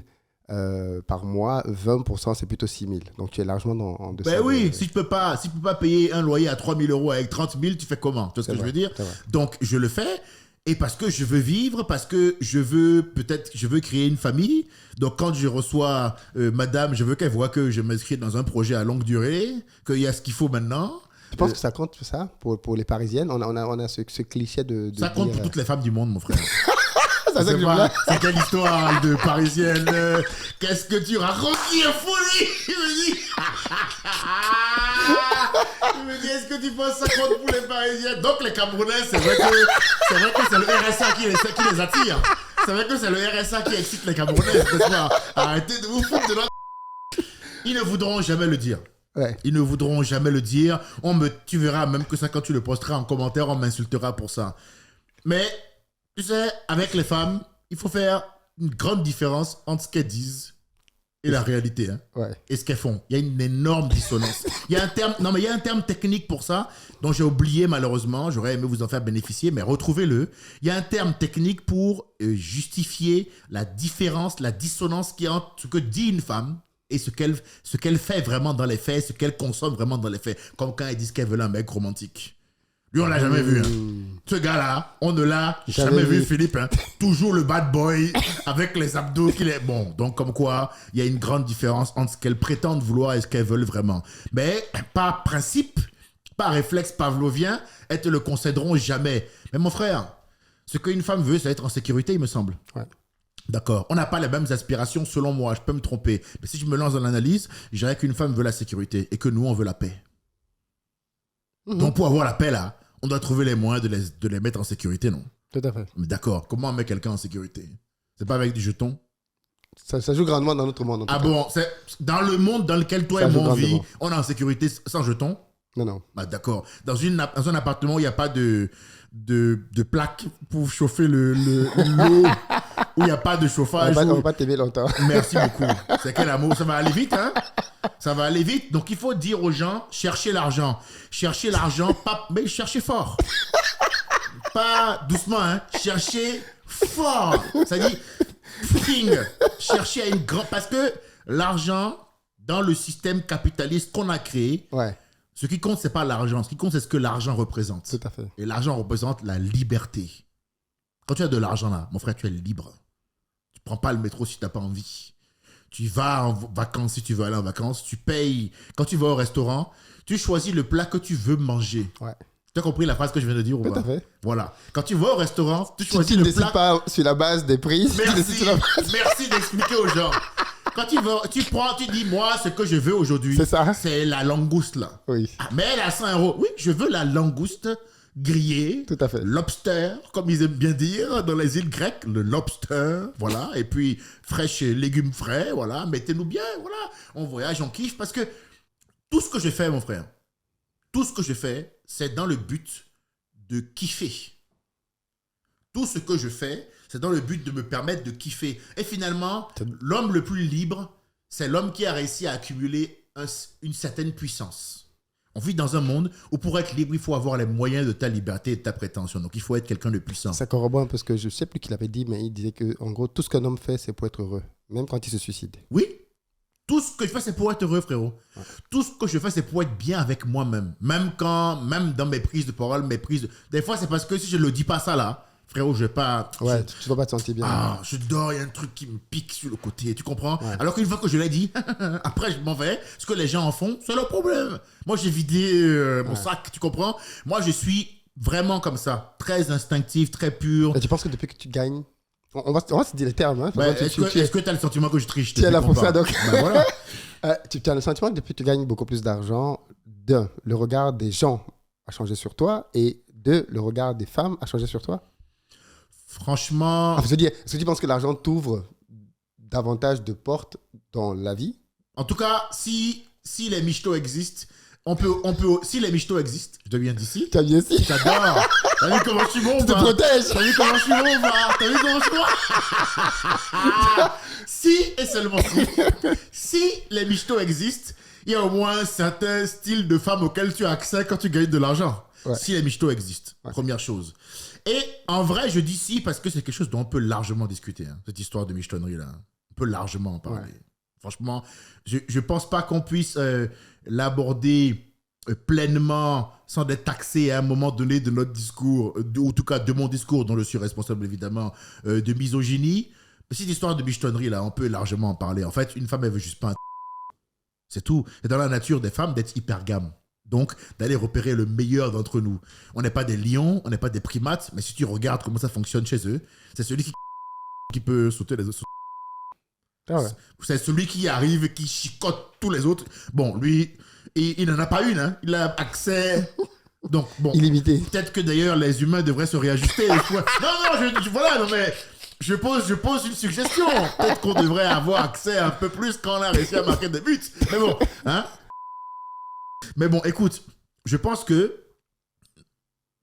par mois, 20%, c'est plutôt 6 000. Donc tu es largement en deçà. Ben oui, de- si tu peux pas payer un loyer à 3 000 euros avec 30 000, tu fais comment? Tu vois ce que C'est je veux vrai, dire? c'est vrai. Donc, je le fais. Et parce que je veux vivre, parce que je veux créer une famille. Donc, quand je reçois madame, je veux qu'elle voit que je m'inscris dans un projet à longue durée, qu'il y a ce qu'il faut maintenant. Tu penses que ça compte ça pour les Parisiennes? On a ce cliché de Ça compte dire, pour toutes les femmes du monde, mon frère. c'est ça que je veux là. C'est quelle histoire de parisienne qu'est-ce que tu racontes, folie? Il me dit, est-ce que tu penses ça compte pour les parisiens? Donc les Camerounais, c'est vrai que c'est le RSA qui les attire. C'est vrai que c'est le RSA qui excite les Camerounais, n'est-ce pas? Arrêtez de vous foutre de notre... Ils ne voudront jamais le dire. Ouais. Ils ne voudront jamais le dire. Tu verras même que ça, quand tu le posteras en commentaire, on m'insultera pour ça. Mais, tu sais, avec les femmes, il faut faire une grande différence entre ce qu'elles disent et la réalité. Hein. Ouais. Et ce qu'elles font. Il y a une énorme dissonance. Il y a un terme technique pour ça, dont j'ai oublié malheureusement. J'aurais aimé vous en faire bénéficier, mais retrouvez-le. Il y a un terme technique pour justifier la différence, la dissonance qu'il y a entre ce que dit une femme et ce qu'elle fait vraiment dans les faits, ce qu'elle consomme vraiment dans les faits. Comme quand elle dit qu'elle veut un mec romantique. Lui, on l'a jamais vu. Hein. Ce gars-là, on ne l'a jamais vu, Philippe. Hein. Toujours le bad boy avec les abdos qu'il est. Bon, donc comme quoi, il y a une grande différence entre ce qu'elles prétendent vouloir et ce qu'elles veulent vraiment. Mais par principe, par réflexe pavlovien, elles te le concéderont jamais. Mais mon frère, ce qu'une femme veut, c'est être en sécurité, il me semble. Ouais. D'accord. On n'a pas les mêmes aspirations selon moi. Je peux me tromper. Mais si je me lance dans l'analyse, je dirais qu'une femme veut la sécurité et que nous, on veut la paix. Donc pour avoir la paix, là, on doit trouver les moyens de les mettre en sécurité, non? Tout à fait. Mais d'accord. Comment on met quelqu'un en sécurité? C'est pas avec des jetons? Ça joue grandement dans notre monde. Ah bon? C'est dans le monde dans lequel toi et moi on vit, on est en sécurité sans jetons? Non. Ah, d'accord. Dans un appartement où il n'y a pas de plaque pour chauffer l'eau, où il n'y a pas de chauffage. On va pas t'aimer longtemps. Merci beaucoup. C'est quel amour. Ça va aller vite, hein? Ça va aller vite. Donc, il faut dire aux gens, cherchez l'argent. Cherchez l'argent, mais cherchez fort. Pas doucement, hein? Cherchez fort. Ça dit, cherchez à une grande... Parce que l'argent, dans le système capitaliste qu'on a créé, Ouais. Ce qui compte, c'est pas l'argent. Ce qui compte, c'est ce que l'argent représente. Tout à fait. Et l'argent représente la liberté. Quand tu as de l'argent là, mon frère, tu es libre. Tu prends pas le métro si tu n'as pas envie. Tu vas en vacances si tu veux aller en vacances. Tu payes. Quand tu vas au restaurant, tu choisis le plat que tu veux manger. Ouais. Tu as compris la phrase que je viens de dire ou Tout pas? à fait. Voilà. Quand tu vas au restaurant, tu Tu choisis ne le décides plat. pas sur la base des prix. Tu décides Merci. sur la base- Merci d'expliquer aux gens. Quand tu dis, moi, ce que je veux aujourd'hui, C'est ça. c'est la langouste là. Oui, Ah, mais elle est à 100 €. Oui, je veux la langouste grillée, tout à fait. lobster, comme ils aiment bien dire dans les îles grecques, le lobster, voilà. Et puis, fraîche légumes frais, voilà. Mettez-nous bien, voilà. On voyage, on kiffe. Parce que tout ce que je fais, mon frère, tout ce que je fais, c'est dans le but de kiffer. Tout ce que je fais, c'est dans le but de me permettre de kiffer. Et finalement, l'homme le plus libre, c'est l'homme qui a réussi à accumuler une certaine puissance. On vit dans un monde où pour être libre, il faut avoir les moyens de ta liberté et de ta prétention. Donc, il faut être quelqu'un de puissant. Ça corrobore un peu ce que je sais plus qui l'avait dit, mais il disait que en gros, tout ce qu'un homme fait, c'est pour être heureux, même quand il se suicide. Oui, tout ce que je fais, c'est pour être heureux, frérot. Ouais. Tout ce que je fais, c'est pour être bien avec moi-même. Même dans mes prises de parole, Des fois, c'est parce que si je ne le dis pas ça là, frérot, je vais pas... Ouais, tu vas pas te sentir bien. Ah, je dors, il y a un truc qui me pique sur le côté, tu comprends? Ouais. Alors qu'une fois que je l'ai dit, après je m'en vais, ce que les gens en font, c'est leur problème. Moi, j'ai vidé mon sac, tu comprends? Moi, je suis vraiment comme ça, très instinctif, très pur. Et tu penses que depuis que tu gagnes... On va se dire les termes. Hein. Ouais, est-ce que tu as le sentiment que je triche? Tu es là pour ça, donc. Ben voilà. Tu as le sentiment que depuis que tu gagnes beaucoup plus d'argent, le regard des gens a changé sur toi, et le regard des femmes a changé sur toi? Franchement... Est-ce que tu penses que l'argent t'ouvre davantage de portes dans la vie? En tout cas, si les michetots existent, si les michetots existent, je dois bien d'ici. Tu as bien si. J'adore. T'as vu comment je suis bon? Tu te protèges. T'as vu comment je suis bon? T'as vu comment je suis bon? Si et seulement si les michetots existent, il y a au moins un certain style de femme auquel tu as accès quand tu gagnes de l'argent. Ouais. Si les michetots existent, première chose. Et en vrai, je dis si parce que c'est quelque chose dont on peut largement discuter, hein, cette histoire de michetonnerie-là. On peut largement en parler. Ouais. Franchement, je ne pense pas qu'on puisse l'aborder pleinement sans être taxé à un moment donné de notre discours, ou en tout cas de mon discours, dont je suis responsable évidemment, de misogynie. Mais cette histoire de michetonnerie-là, on peut largement en parler. En fait, une femme, elle veut juste pas un... C'est tout. C'est dans la nature des femmes d'être hypergames. Donc, d'aller repérer le meilleur d'entre nous. On n'est pas des lions, on n'est pas des primates, mais si tu regardes comment ça fonctionne chez eux, c'est celui qui qui peut sauter les autres. Ah ouais. C'est celui qui arrive et qui chicote tous les autres. Bon, lui, il n'en a pas une. Hein. Il a accès. Donc, bon. Illimité. Peut-être que d'ailleurs, les humains devraient se réajuster. Non, voilà, non, mais je pose une suggestion. Peut-être qu'on devrait avoir accès un peu plus quand on a réussi à marquer des buts. Mais bon, hein. Mais bon, écoute, je pense que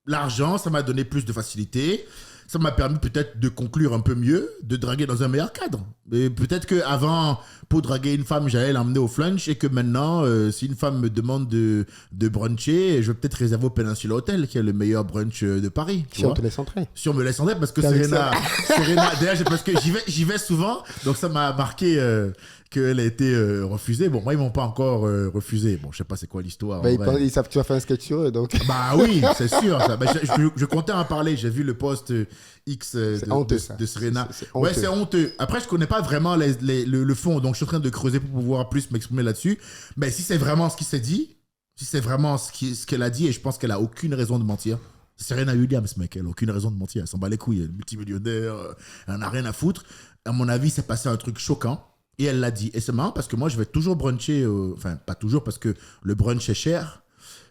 l'argent, ça m'a donné plus de facilité. Ça m'a permis peut-être de conclure un peu mieux, de draguer dans un meilleur cadre. Et peut-être qu'avant, pour draguer une femme, j'allais l'emmener au flunch et que maintenant, si une femme me demande de bruncher, je vais peut-être réserver au Peninsula Hotel, qui est le meilleur brunch de Paris. Si on te laisse entrer. Si on me laisse entrer, parce que Avec Serena, d'ailleurs, parce que j'y vais souvent, donc ça m'a marqué qu'elle a été refusée. Bon, moi, ils m'ont pas encore refusé. Bon, je sais pas c'est quoi l'histoire. Bah, ils savent que tu vas faire un sketch sur eux, donc. Bah oui, c'est sûr. Ça. Bah, je comptais en parler. J'ai vu le post X de Serena. Ouais, c'est honteux. Après, je connais pas vraiment le fond, donc je suis en train de creuser pour pouvoir plus m'exprimer là-dessus. Mais si c'est vraiment ce qui s'est dit, si c'est vraiment ce qu'elle a dit, et je pense qu'elle a aucune raison de mentir. Serena Williams, mec, elle a aucune raison de mentir. Elle s'en bat les couilles. Elle est multimillionnaire, elle en a rien à foutre. À mon avis, c'est passé un truc choquant. Et elle l'a dit. Et c'est marrant parce que moi, je vais toujours bruncher. Enfin, pas toujours parce que le brunch est cher.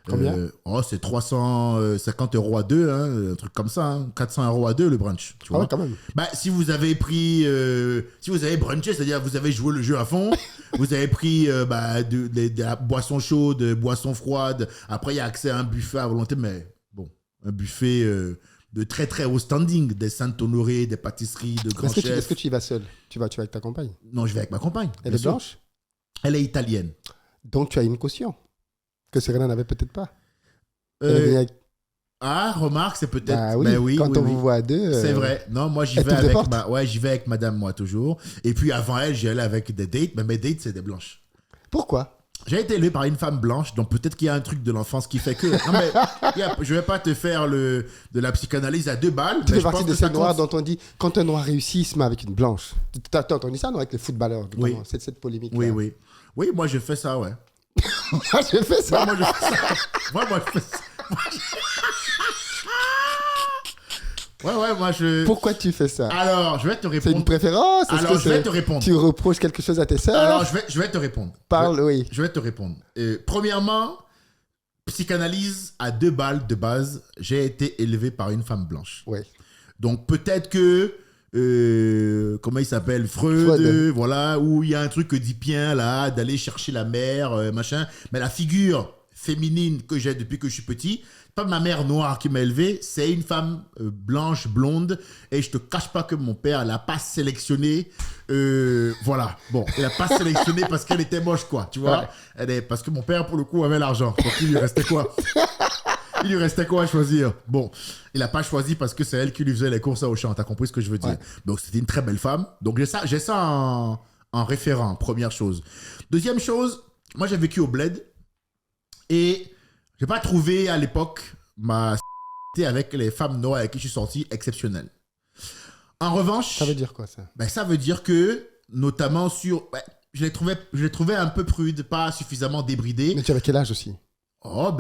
Combien c'est 350 € à deux, hein, un truc comme ça. Hein, 400 € à deux, le brunch. Tu vois ouais, quand même. Bah, si vous avez pris. Si vous avez brunché, c'est-à-dire vous avez joué le jeu à fond, vous avez pris de la boisson chaude, boisson froide. Après, il y a accès à un buffet à volonté, mais bon, un buffet. De très très haut standing, des Saint-Honoré, des pâtisseries, de grands chefs. Est-ce que tu y vas seul? Tu vas avec ta compagne? Non, je vais avec ma compagne. Elle est blanche? Elle est italienne. Donc tu as une caution que Serena n'avait peut-être pas. Remarque, c'est peut-être... Bah oui, oui, quand oui, on vous voit à deux... C'est vrai. Non, moi j'y vais avec madame, moi toujours. Et puis avant elle, j'y allais avec des dates, mais mes dates, c'est des blanches. Pourquoi? J'ai été élevé par une femme blanche, donc peut-être qu'il y a un truc de l'enfance qui fait que... Non, mais je vais pas te faire de la psychanalyse à 2 balles. Tu fais partie de ces noirs dont on dit quand un noir réussit, il se met avec une blanche. T'as entendu ça, non, avec les footballeurs? Oui. Cette polémique. Oui, oui. Oui, moi je fais ça, ouais. Moi je fais ça. Moi je fais ça. Moi je fais ça. Ouais, moi je... Pourquoi tu fais ça? Alors, je vais te répondre. C'est une préférence? Alors, je vais te répondre. Tu reproches quelque chose à tes sœurs? Alors, je vais te répondre. Oui. Je vais te répondre. Premièrement, psychanalyse à 2 balles de base, j'ai été élevé par une femme blanche. Oui. Donc, peut-être que... comment il s'appelle? Freud. Voilà, où il y a un truc d'Oedipien, là, d'aller chercher la mère, machin. Mais la figure féminine que j'ai depuis que je suis petit... Pas ma mère noire qui m'a élevé, c'est une femme blanche, blonde, et je te cache pas que mon père l'a pas sélectionnée. Voilà, bon, il l'a pas sélectionnée parce qu'elle était moche, quoi, tu vois. Ouais. Parce que mon père, pour le coup, avait l'argent. Donc il lui restait quoi? Il lui restait quoi à choisir? Bon, il a pas choisi parce que c'est elle qui lui faisait les courses à Auchan. T'as compris ce que je veux dire? Ouais. Donc c'était une très belle femme. Donc j'ai ça en référent, première chose. Deuxième chose, moi j'ai vécu au Bled et j'ai pas trouvé à l'époque ma avec les femmes noires avec qui je suis sorti exceptionnelle. En revanche... Ça veut dire quoi, ça? Ça veut dire que, notamment sur... je l'ai trouvé un peu prude, pas suffisamment débridée. Mais tu avais quel âge aussi? Oh,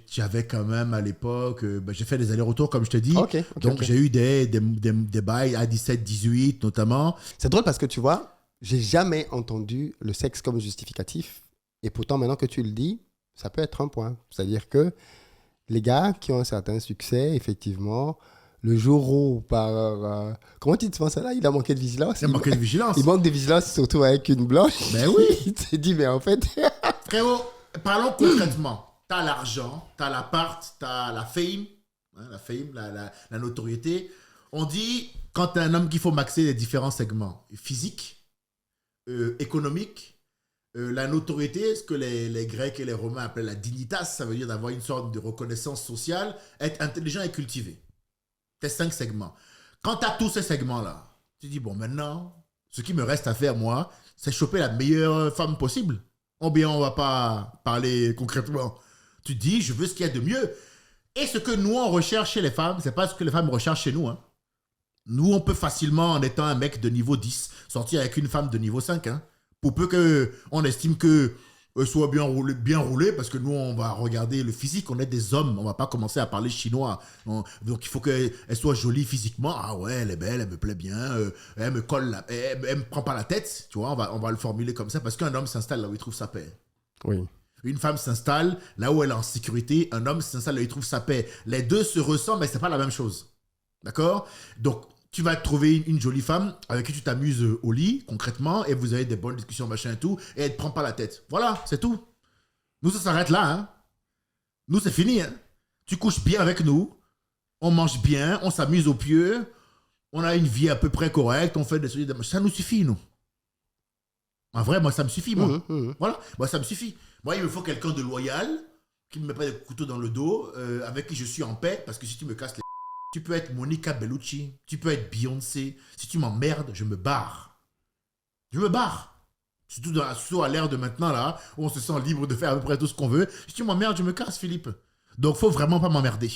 j'avais quand même à l'époque... j'ai fait des allers-retours, comme je te dis. Donc, j'ai eu des bails à 17, 18, notamment. C'est drôle parce que, tu vois, j'ai jamais entendu le sexe comme justificatif. Et pourtant, maintenant que tu le dis... Ça peut être un point. C'est-à-dire que les gars qui ont un certain succès, effectivement, le jour où par... comment tu te penses là? Il a manqué de vigilance. Il manque de vigilance, surtout avec une blanche. Ben oui. Il s'est dit, mais en fait... Frérot, parlons concrètement. T'as l'argent, t'as l'appart, t'as la fame, la notoriété. On dit, quand t'es un homme qu'il faut maxer les différents segments. Physique, économique, la notoriété, ce que les Grecs et les Romains appelaient la dignitas, ça veut dire d'avoir une sorte de reconnaissance sociale, être intelligent et cultivé. Tes 5 segments. Quand tu as tous ces segments-là, tu dis, bon, maintenant, ce qui me reste à faire, moi, c'est choper la meilleure femme possible. Ou bien on va pas parler concrètement. Tu dis, je veux ce qu'il y a de mieux. Et ce que nous, on recherche chez les femmes, c'est pas ce que les femmes recherchent chez nous. Hein. Nous, on peut facilement, en étant un mec de niveau 10, sortir avec une femme de niveau 5, hein. Pour peu qu'on estime que Soit bien roulé, parce que nous, on va regarder le physique, on est des hommes, on va pas commencer à parler chinois. Donc, il faut qu'elle soit jolie physiquement. Ah ouais, elle est belle, elle me plaît bien, elle me colle, elle me prend pas la tête, tu vois, on va le formuler comme ça, parce qu'un homme s'installe là où il trouve sa paix. Oui. Une femme s'installe là où elle est en sécurité, un homme s'installe là où il trouve sa paix. Les deux se ressemblent, mais c'est pas la même chose. D'accord? Donc, tu vas trouver une jolie femme avec qui tu t'amuses au lit, concrètement, et vous avez des bonnes discussions, machin et tout, et elle te prend pas la tête. Voilà, c'est tout. Nous, ça s'arrête là. Hein. Nous, c'est fini. Hein. Tu couches bien avec nous, on mange bien, on s'amuse au pieu, on a une vie à peu près correcte, on fait des choses. Ça nous suffit, nous. En vrai, moi, ça me suffit, moi. Voilà, moi, ça me suffit. Moi, il me faut quelqu'un de loyal, qui ne me met pas des couteaux dans le dos, avec qui je suis en paix, parce que si tu me casses les... Tu peux être Monica Bellucci, tu peux être Beyoncé. Si tu m'emmerdes, je me barre. Je me barre. Surtout à l'ère de maintenant, là, où on se sent libre de faire à peu près tout ce qu'on veut. Si tu m'emmerdes, je me casse, Philippe. Donc, faut vraiment pas m'emmerder.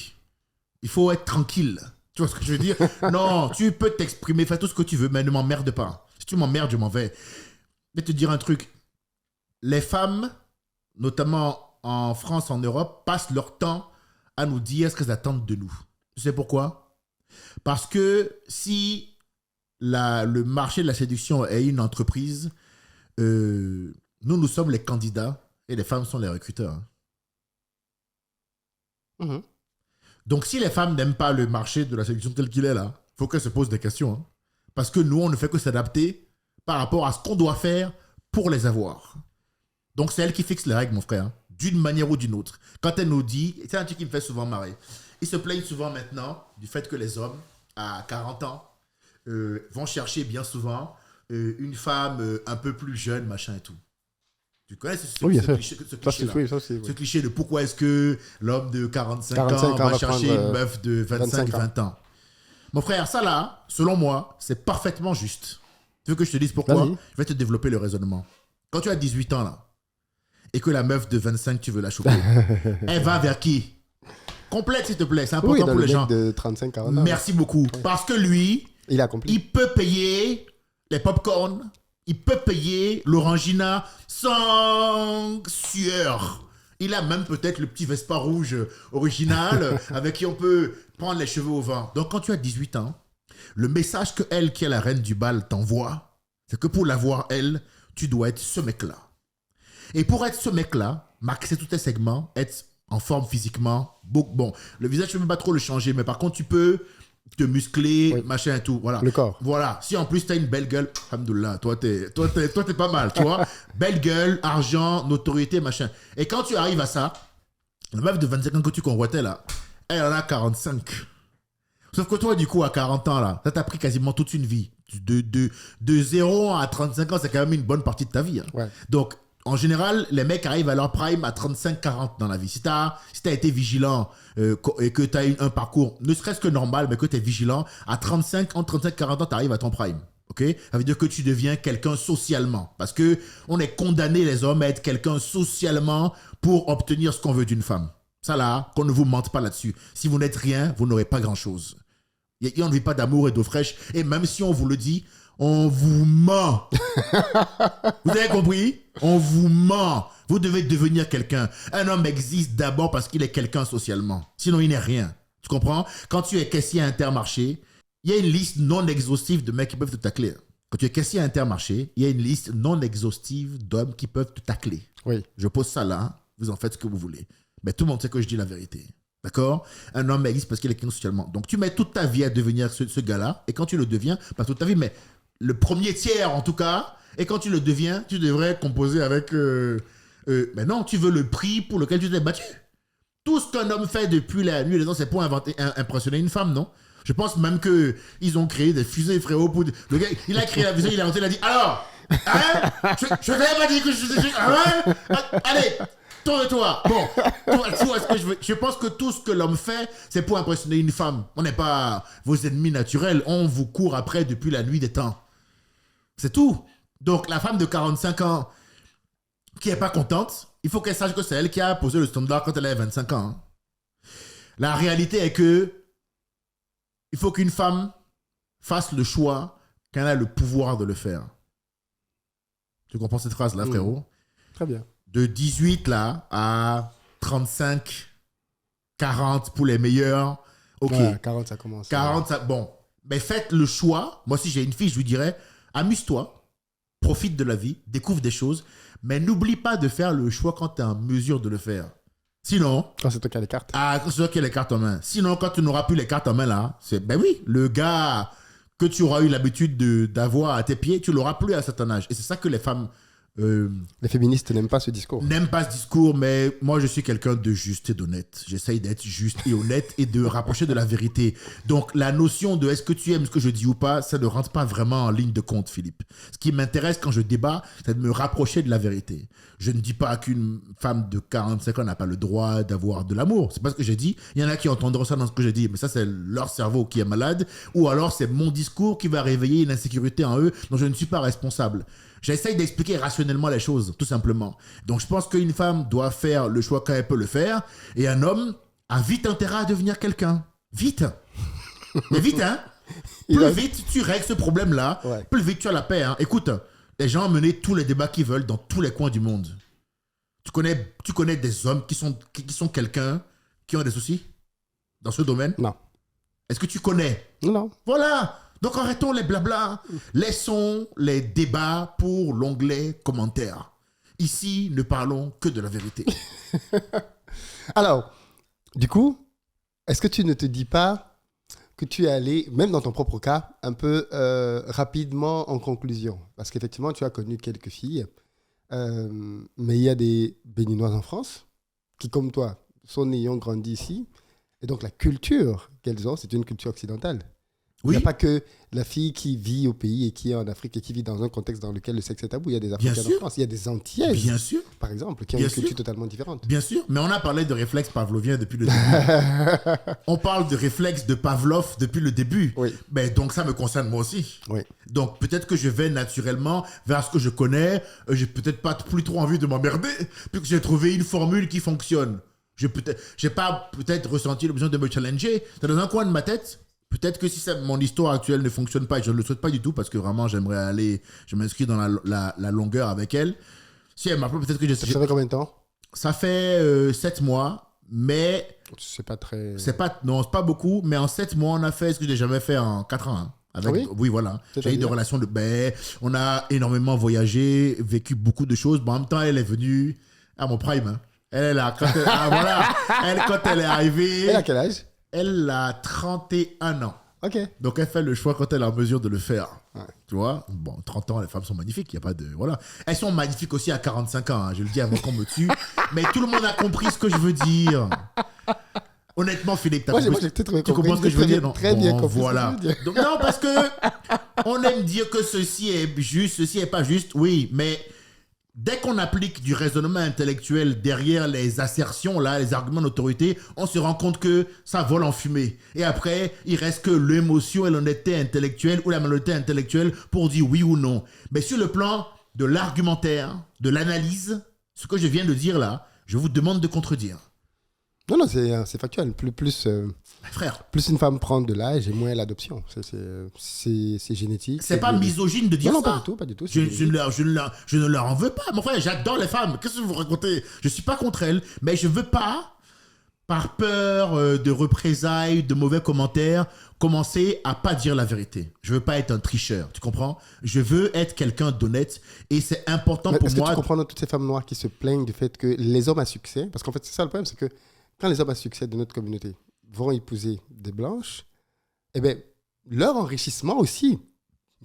Il faut être tranquille. Tu vois ce que je veux dire? Non, tu peux t'exprimer, fais tout ce que tu veux, mais ne m'emmerde pas. Si tu m'emmerdes, je m'en vais. Je vais te dire un truc. Les femmes, notamment en France, en Europe, passent leur temps à nous dire ce qu'elles attendent de nous. Tu sais pourquoi? Parce que si le marché de la séduction est une entreprise, nous sommes les candidats et les femmes sont les recruteurs. Hein. Donc, si les femmes n'aiment pas le marché de la séduction tel qu'il est là, il faut qu'elles se posent des questions. Hein. Parce que nous, on ne fait que s'adapter par rapport à ce qu'on doit faire pour les avoir. Donc, c'est elle qui fixe les règles, mon frère, hein, d'une manière ou d'une autre. Quand elle nous dit, c'est un truc qui me fait souvent marrer. Ils se plaignent souvent maintenant du fait que les hommes, à 40 ans, vont chercher bien souvent une femme un peu plus jeune, machin et tout. Tu connais ce cliché de pourquoi est-ce que l'homme de 45 ans va chercher une meuf de 25-20 ans. Mon frère, ça là, selon moi, c'est parfaitement juste. Tu veux que je te dise pourquoi? Je vais te développer le raisonnement. Quand tu as 18 ans là, et que la meuf de 25, tu veux la choper, elle va vers qui? Complète, s'il te plaît, c'est important pour les gens. De 35-40 ans. Merci beaucoup. Ouais. Parce que lui, il peut payer les pop-corn, il peut payer l'orangina sans sueur. Il a même peut-être le petit Vespa rouge original avec qui on peut prendre les cheveux au vent. Donc, quand tu as 18 ans, le message que elle, qui est la reine du bal, t'envoie, c'est que pour l'avoir, elle, tu dois être ce mec-là. Et pour être ce mec-là, maxer tous tes segments, être en forme physiquement. Bon, le visage, tu ne peux pas trop le changer, mais par contre, tu peux te muscler, machin et tout. Voilà. Le corps. Voilà. Si en plus, tu as une belle gueule, alhamdoulilah, toi, t'es pas mal, tu vois. Belle gueule, argent, notoriété, machin. Et quand tu arrives à ça, la meuf de 25 ans que tu convoitais, là, elle en a 45. Sauf que toi, du coup, à 40 ans, là, ça t'a pris quasiment toute une vie. De 0 à 35 ans, c'est quand même une bonne partie de ta vie. Hein. Ouais. Donc, en général, les mecs arrivent à leur prime à 35-40 dans la vie. Si tu as été vigilant et que tu as un parcours, ne serait-ce que normal, mais que tu es vigilant, entre 35 et 40 ans, tu arrives à ton prime. Okay? Ça veut dire que tu deviens quelqu'un socialement. Parce qu'on est condamné, les hommes, à être quelqu'un socialement pour obtenir ce qu'on veut d'une femme. Ça là, qu'on ne vous mente pas là-dessus. Si vous n'êtes rien, vous n'aurez pas grand-chose. On ne vit pas d'amour et d'eau fraîche. Et même si on vous le dit, on vous ment. Vous avez compris? On vous ment. Vous devez devenir quelqu'un. Un homme existe d'abord parce qu'il est quelqu'un socialement. Sinon, il n'est rien. Tu comprends? Quand tu es caissier à Intermarché, il y a une liste non exhaustive de mecs qui peuvent te tacler. Quand tu es caissier à Intermarché, il y a une liste non exhaustive d'hommes qui peuvent te tacler. Oui. Je pose ça là, vous en faites ce que vous voulez. Mais tout le monde sait que je dis la vérité. D'accord? Un homme existe parce qu'il est quelqu'un socialement. Donc, tu mets toute ta vie à devenir ce gars-là. Et quand tu le deviens, pas toute ta vie, mais le premier tiers en tout cas. Et quand tu le deviens, tu devrais composer avec... mais non, tu veux le prix pour lequel tu t'es battu. Tout ce qu'un homme fait depuis la nuit des temps, c'est pour impressionner une femme, non? Je pense même qu'ils ont créé des fusées, frérot. Le gars, il a créé la fusée, il a rentré, il a dit « Alors, hein, je t'avais pas dit que je faisais... Ah ouais, allez, tourne-toi. » Bon, tu vois ce que je veux. Je pense que tout ce que l'homme fait, c'est pour impressionner une femme. On n'est pas vos ennemis naturels. On vous court après depuis la nuit des temps. C'est tout. Donc, la femme de 45 ans qui n'est pas contente, il faut qu'elle sache que c'est elle qui a posé le standard quand elle avait 25 ans. Hein. La réalité est que il faut qu'une femme fasse le choix quand elle a le pouvoir de le faire. Tu comprends cette phrase-là, frérot? Très bien. de 18 là à 35, 40 pour les meilleurs. Ok. Ouais, 40, ça commence. 40, ça, bon. Mais faites le choix. Moi, si j'ai une fille, je lui dirais, amuse-toi, profite de la vie, découvre des choses, mais n'oublie pas de faire le choix quand tu es en mesure de le faire. Sinon, Quand c'est toi qui as les cartes. c'est toi qui as les cartes en main. Sinon, quand tu n'auras plus les cartes en main, là, ben oui, le gars que tu auras eu l'habitude d'avoir à tes pieds, tu l'auras plus à un certain âge. Et c'est ça que les femmes Les féministes n'aiment pas ce discours. n'aiment pas ce discours, mais moi, je suis quelqu'un de juste et d'honnête. J'essaye d'être juste et honnête et de rapprocher de la vérité. Donc, la notion de est-ce que tu aimes ce que je dis ou pas, ça ne rentre pas vraiment en ligne de compte, Philippe. Ce qui m'intéresse quand je débat, c'est de me rapprocher de la vérité. Je ne dis pas qu'une femme de 45 ans n'a pas le droit d'avoir de l'amour. C'est pas ce que j'ai dit. Il y en a qui entendront ça dans ce que j'ai dit, mais ça, c'est leur cerveau qui est malade. Ou alors, c'est mon discours qui va réveiller une insécurité en eux dont je ne suis pas responsable. J'essaye d'expliquer rationnellement les choses, tout simplement. Donc, je pense qu'une femme doit faire le choix quand elle peut le faire. Et un homme a vite intérêt à devenir quelqu'un. Vite. Mais vite, hein. Plus vite tu règles ce problème-là, Ouais. plus vite tu as la paix. Hein. Écoute, les gens ont mené tous les débats qu'ils veulent dans tous les coins du monde. Tu connais des hommes qui sont quelqu'un, qui ont des soucis dans ce domaine? Non. Est-ce que tu connais? Non. Voilà. Donc arrêtons les blabla. Laissons les débats pour l'onglet commentaires. Ici, ne parlons que de la vérité. Alors, du coup, est-ce que tu ne te dis pas que tu es allé, même dans ton propre cas, un peu rapidement en conclusion? Parce qu'effectivement, tu as connu quelques filles, mais il y a des Béninoises en France qui, comme toi, sont ayant grandi ici. Et donc, la culture qu'elles ont, c'est une culture occidentale. Il Oui. n'y a pas que la fille qui vit au pays et qui est en Afrique et qui vit dans un contexte dans lequel le sexe est tabou. Il y a des Africaines en sûr. France, il y a des Antillaises, Bien sûr. par exemple, qui ont Bien une culture sûr. totalement différente. Bien sûr, mais on a parlé de réflexes pavloviens depuis le début. On parle de réflexes de Pavlov depuis le début. Oui. Ben, donc ça me concerne moi aussi. Oui. Donc peut-être que je vais naturellement vers ce que je connais. J'ai peut-être pas plus trop envie de m'emmerder, puisque j'ai trouvé une formule qui fonctionne. J'ai pas peut-être ressenti le besoin de me challenger. C'est dans un coin de ma tête. Peut-être que si mon histoire actuelle ne fonctionne pas, et je ne le souhaite pas du tout, parce que vraiment je m'inscris dans la longueur avec elle. Si elle m'appelle, peut-être que Ça fait combien de temps? Ça fait 7 mois, mais C'est pas très... c'est pas beaucoup, mais en 7 mois, on a fait ce que je n'ai jamais fait en 4 ans. Hein. Avec, oui, voilà. J'ai eu C'est-à-dire des relations de bain. On a énormément voyagé, vécu beaucoup de choses. Bon, en même temps, elle est venue à mon prime. Hein. Quand elle est arrivée, Elle a quel âge? elle a 31 ans. Ok. Donc, elle fait le choix quand elle est en mesure de le faire. Ouais. Tu vois? Bon, 30 ans, les femmes sont magnifiques. Il y a pas de... Voilà. Elles sont magnifiques aussi à 45 ans. Hein, je le dis avant qu'on me tue. Mais tout le monde a compris ce que je veux dire. Honnêtement, Philippe, Moi, j'ai très bien tu compris. comprends ce que je veux dire? Non? Très bien Bon, compris ce que voilà. je veux dire. Donc, non, parce que on aime dire que ceci est juste, ceci est pas juste. Oui, mais dès qu'on applique du raisonnement intellectuel derrière les assertions, là, les arguments d'autorité, on se rend compte que ça vole en fumée. Et après, il reste que l'émotion et l'honnêteté intellectuelle ou la malhonnêteté intellectuelle pour dire oui ou non. Mais sur le plan de l'argumentaire, de l'analyse, ce que je viens de dire là, je vous demande de contredire. Non, c'est factuel. Plus Frère, une femme prend de l'âge et moins l'adoption. C'est génétique. c'est pas misogyne de dire Non, ça. pas du tout. Je ne leur en veux pas. Mon frère, j'adore les femmes. Qu'est-ce que vous racontez? Je suis pas contre elles, mais je veux pas, par peur de représailles, de mauvais commentaires, commencer à pas dire la vérité. Je veux pas être un tricheur, tu comprends? Je veux être quelqu'un d'honnête et c'est important pour Est-ce que moi. tu comprends toutes ces femmes noires qui se plaignent du fait que les hommes à succès, parce qu'en fait, c'est ça le problème, c'est que quand les hommes à succès de notre communauté vont épouser des blanches, eh bien, leur enrichissement aussi,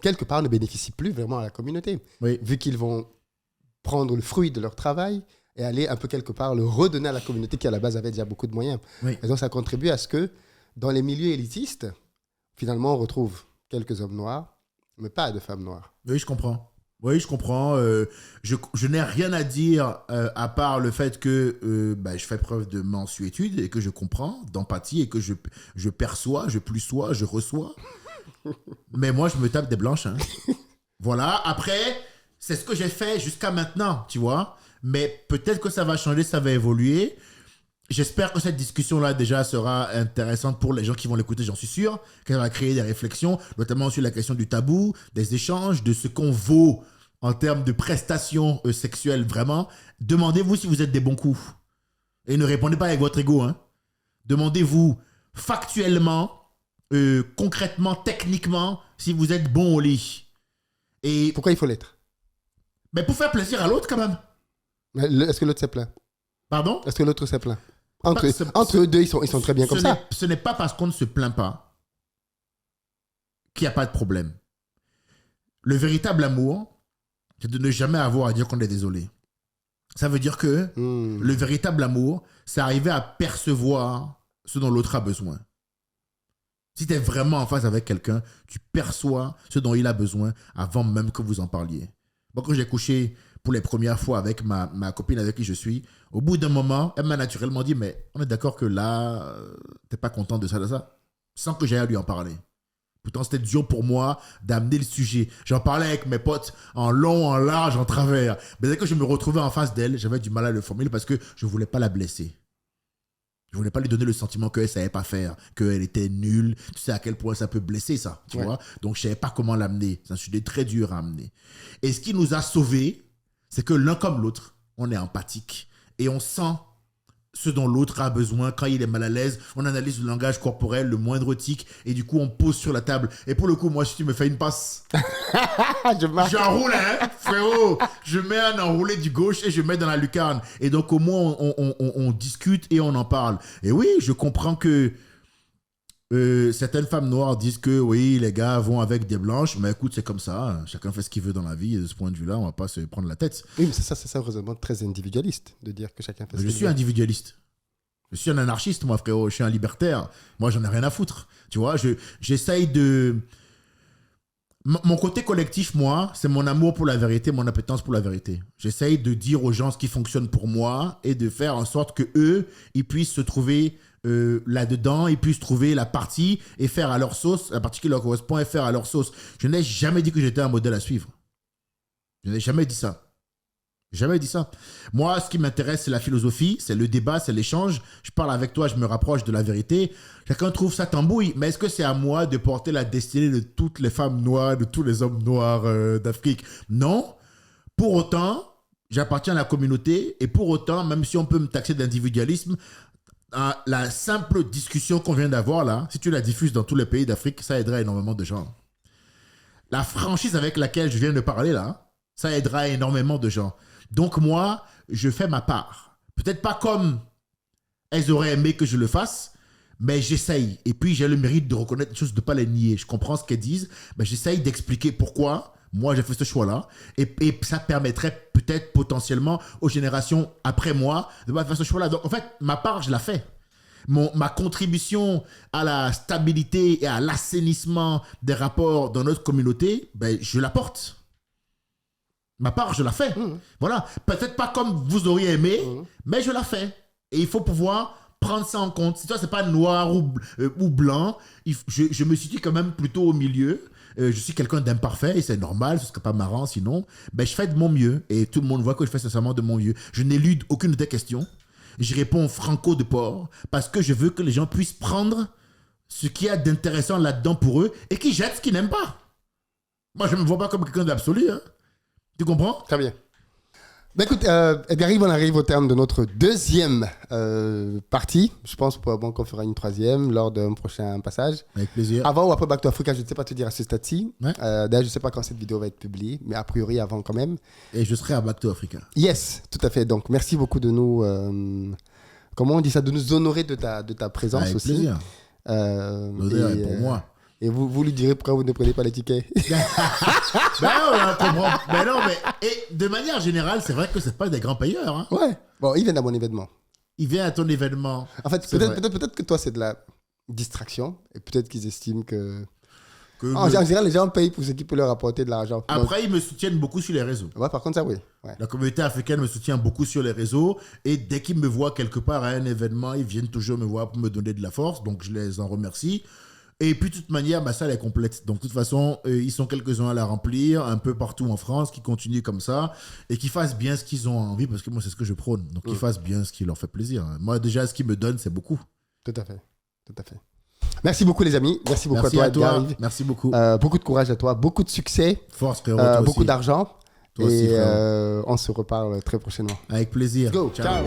quelque part, ne bénéficie plus vraiment à la communauté. Oui. Vu qu'ils vont prendre le fruit de leur travail et aller un peu quelque part le redonner à la communauté qui, à la base, avait déjà beaucoup de moyens. Oui. Et donc, ça contribue à ce que, dans les milieux élitistes, finalement, on retrouve quelques hommes noirs, mais pas de femmes noires. Oui, je comprends. Oui, je comprends. Je n'ai rien à dire à part le fait que je fais preuve de mansuétude et que je comprends, d'empathie et que je perçois, je plusois, je reçois. Mais moi, je me tape des blanches. Hein. Voilà. Après, c'est ce que j'ai fait jusqu'à maintenant, tu vois. Mais peut-être que ça va changer, ça va évoluer. J'espère que cette discussion-là déjà sera intéressante pour les gens qui vont l'écouter, j'en suis sûr, qu'elle va créer des réflexions, notamment sur la question du tabou, des échanges, de ce qu'on vaut en termes de prestations sexuelles, vraiment, demandez-vous si vous êtes des bons coups. Et ne répondez pas avec votre ego. Hein. Demandez-vous factuellement, concrètement, techniquement, si vous êtes bon au lit. Et Pourquoi il faut l'être? mais pour faire plaisir à l'autre quand même. Est-ce que l'autre s'est plaint? Pardon? Est-ce que l'autre s'est plaint? Bah, Entre eux deux, ils sont très bien comme ça. Ce n'est pas parce qu'on ne se plaint pas qu'il n'y a pas de problème. Le véritable amour, c'est de ne jamais avoir à dire qu'on est désolé. Ça veut dire que le véritable amour, c'est arriver à percevoir ce dont l'autre a besoin. Si tu es vraiment en face avec quelqu'un, tu perçois ce dont il a besoin avant même que vous en parliez. Moi, quand j'ai couché pour les premières fois avec ma copine avec qui je suis, au bout d'un moment, elle m'a naturellement dit, mais on est d'accord que là, t'es pas content de ça, sans que j'aille à lui en parler. Pourtant, c'était dur pour moi d'amener le sujet. J'en parlais avec mes potes en long, en large, en travers. Mais dès que je me retrouvais en face d'elle, j'avais du mal à le formuler parce que je ne voulais pas la blesser. Je ne voulais pas lui donner le sentiment qu'elle ne savait pas faire, qu'elle était nulle. Tu sais à quel point ça peut blesser ça, tu vois. Donc, je ne savais pas comment l'amener. C'est un sujet très dur à amener. Et ce qui nous a sauvés, c'est que l'un comme l'autre, on est empathique. Et on sent ce dont l'autre a besoin quand il est mal à l'aise. On analyse le langage corporel, le moindre tic, et du coup, on pose sur la table. Et pour le coup, moi, si tu me fais une passe, j'enroule, hein, frérot. Je mets un enroulé du gauche et je mets dans la lucarne. Et donc, au moins, on discute et on en parle. Et oui, je comprends que certaines femmes noires disent que oui, les gars vont avec des blanches. Mais écoute, c'est comme ça. Hein. Chacun fait ce qu'il veut dans la vie. Et de ce point de vue-là, on ne va pas se prendre la tête. Oui, mais c'est un raisonnement très individualiste de dire que chacun fait ce qu'il veut. Je suis individualiste. Je suis un anarchiste, moi, frérot. Je suis un libertaire. Moi, j'en ai rien à foutre. Tu vois, j'essaye de... Mon côté collectif, moi, c'est mon amour pour la vérité, mon appétence pour la vérité. J'essaye de dire aux gens ce qui fonctionne pour moi et de faire en sorte que eux, ils puissent se trouver là-dedans, ils puissent trouver la partie et faire à leur sauce, la partie qui leur correspond et faire à leur sauce. Je n'ai jamais dit que j'étais un modèle à suivre. Je n'ai jamais dit ça. Jamais dit ça. Moi, ce qui m'intéresse, c'est la philosophie, c'est le débat, c'est l'échange. Je parle avec toi, je me rapproche de la vérité. Chacun trouve sa tambouille, mais est-ce que c'est à moi de porter la destinée de toutes les femmes noires, de tous les hommes noirs d'Afrique? Non. Pour autant, j'appartiens à la communauté et pour autant, même si on peut me taxer d'individualisme, la simple discussion qu'on vient d'avoir là, si tu la diffuses dans tous les pays d'Afrique, ça aidera énormément de gens. La franchise avec laquelle je viens de parler là, ça aidera énormément de gens. Donc moi, je fais ma part. Peut-être pas comme elles auraient aimé que je le fasse, mais j'essaye. Et puis j'ai le mérite de reconnaître les choses, de ne pas les nier. Je comprends ce qu'elles disent, mais j'essaye d'expliquer pourquoi moi j'ai fait ce choix-là. Et ça permettrait peut-être potentiellement aux générations après moi de ne pas faire ce choix-là. Donc en fait, ma part, je la fais. Ma contribution à la stabilité et à l'assainissement des rapports dans notre communauté, ben, je l'apporte. Ma part, je la fais. Voilà. Peut-être pas comme vous auriez aimé, mais je la fais. Et il faut pouvoir prendre ça en compte. Si toi, c'est pas noir ou blanc, je me situe quand même plutôt au milieu. Je suis quelqu'un d'imparfait et c'est normal, ce serait pas marrant sinon. Ben, je fais de mon mieux et tout le monde voit que je fais sincèrement de mon mieux. Je n'élude aucune de tes questions. Je réponds franco de port parce que je veux que les gens puissent prendre ce qu'il y a d'intéressant là-dedans pour eux et qu'ils jettent ce qu'ils n'aiment pas. Moi, je ne me vois pas comme quelqu'un d'absolu. Hein. Tu comprends? Très bien. Ben écoute, on arrive au terme de notre deuxième partie. Je pense probablement qu'on fera une troisième lors d'un prochain passage. Avec plaisir. Avant ou après Back to Africa, je ne sais pas te dire à ce stade-ci. Ouais. D'ailleurs, je ne sais pas quand cette vidéo va être publiée, mais a priori avant quand même. Et je serai à Back to Africa. Yes, tout à fait. Donc, merci beaucoup de nous... comment on dit ça? De nous honorer de ta présence avec aussi. Plaisir. L'honneur est pour moi. Et vous lui direz pourquoi vous ne prenez pas les tickets. Ben non, on comprend. Ben non, mais et de manière générale, c'est vrai que c'est pas des grands payeurs. Hein. Ouais. Bon, ils viennent à mon événement. Ils viennent à ton événement. En fait, peut-être que toi, c'est de la distraction. Et peut-être qu'ils estiment que... En général, les gens payent pour ce qui peut leur apporter de l'argent. Après, ils me soutiennent beaucoup sur les réseaux. Ouais, par contre, ça, oui. Ouais. La communauté africaine me soutient beaucoup sur les réseaux. Et dès qu'ils me voient quelque part à un événement, ils viennent toujours me voir pour me donner de la force. Donc, je les en remercie. Et puis, de toute manière, ma salle est complète. Donc, de toute façon, ils sont quelques-uns à la remplir, un peu partout en France, qui continuent comme ça et qui fassent bien ce qu'ils ont envie, parce que moi, c'est ce que je prône. Donc, qu'ils fassent bien ce qui leur fait plaisir. Moi, déjà, ce qu'ils me donnent, c'est beaucoup. Tout à fait. Tout à fait. Merci beaucoup, les amis. Merci beaucoup à toi. Edgar. Merci beaucoup. Beaucoup de courage à toi. Beaucoup de succès. Force, frérot. Beaucoup d'argent. Toi aussi, Et frère. on se reparle très prochainement. Avec plaisir. Go, ciao.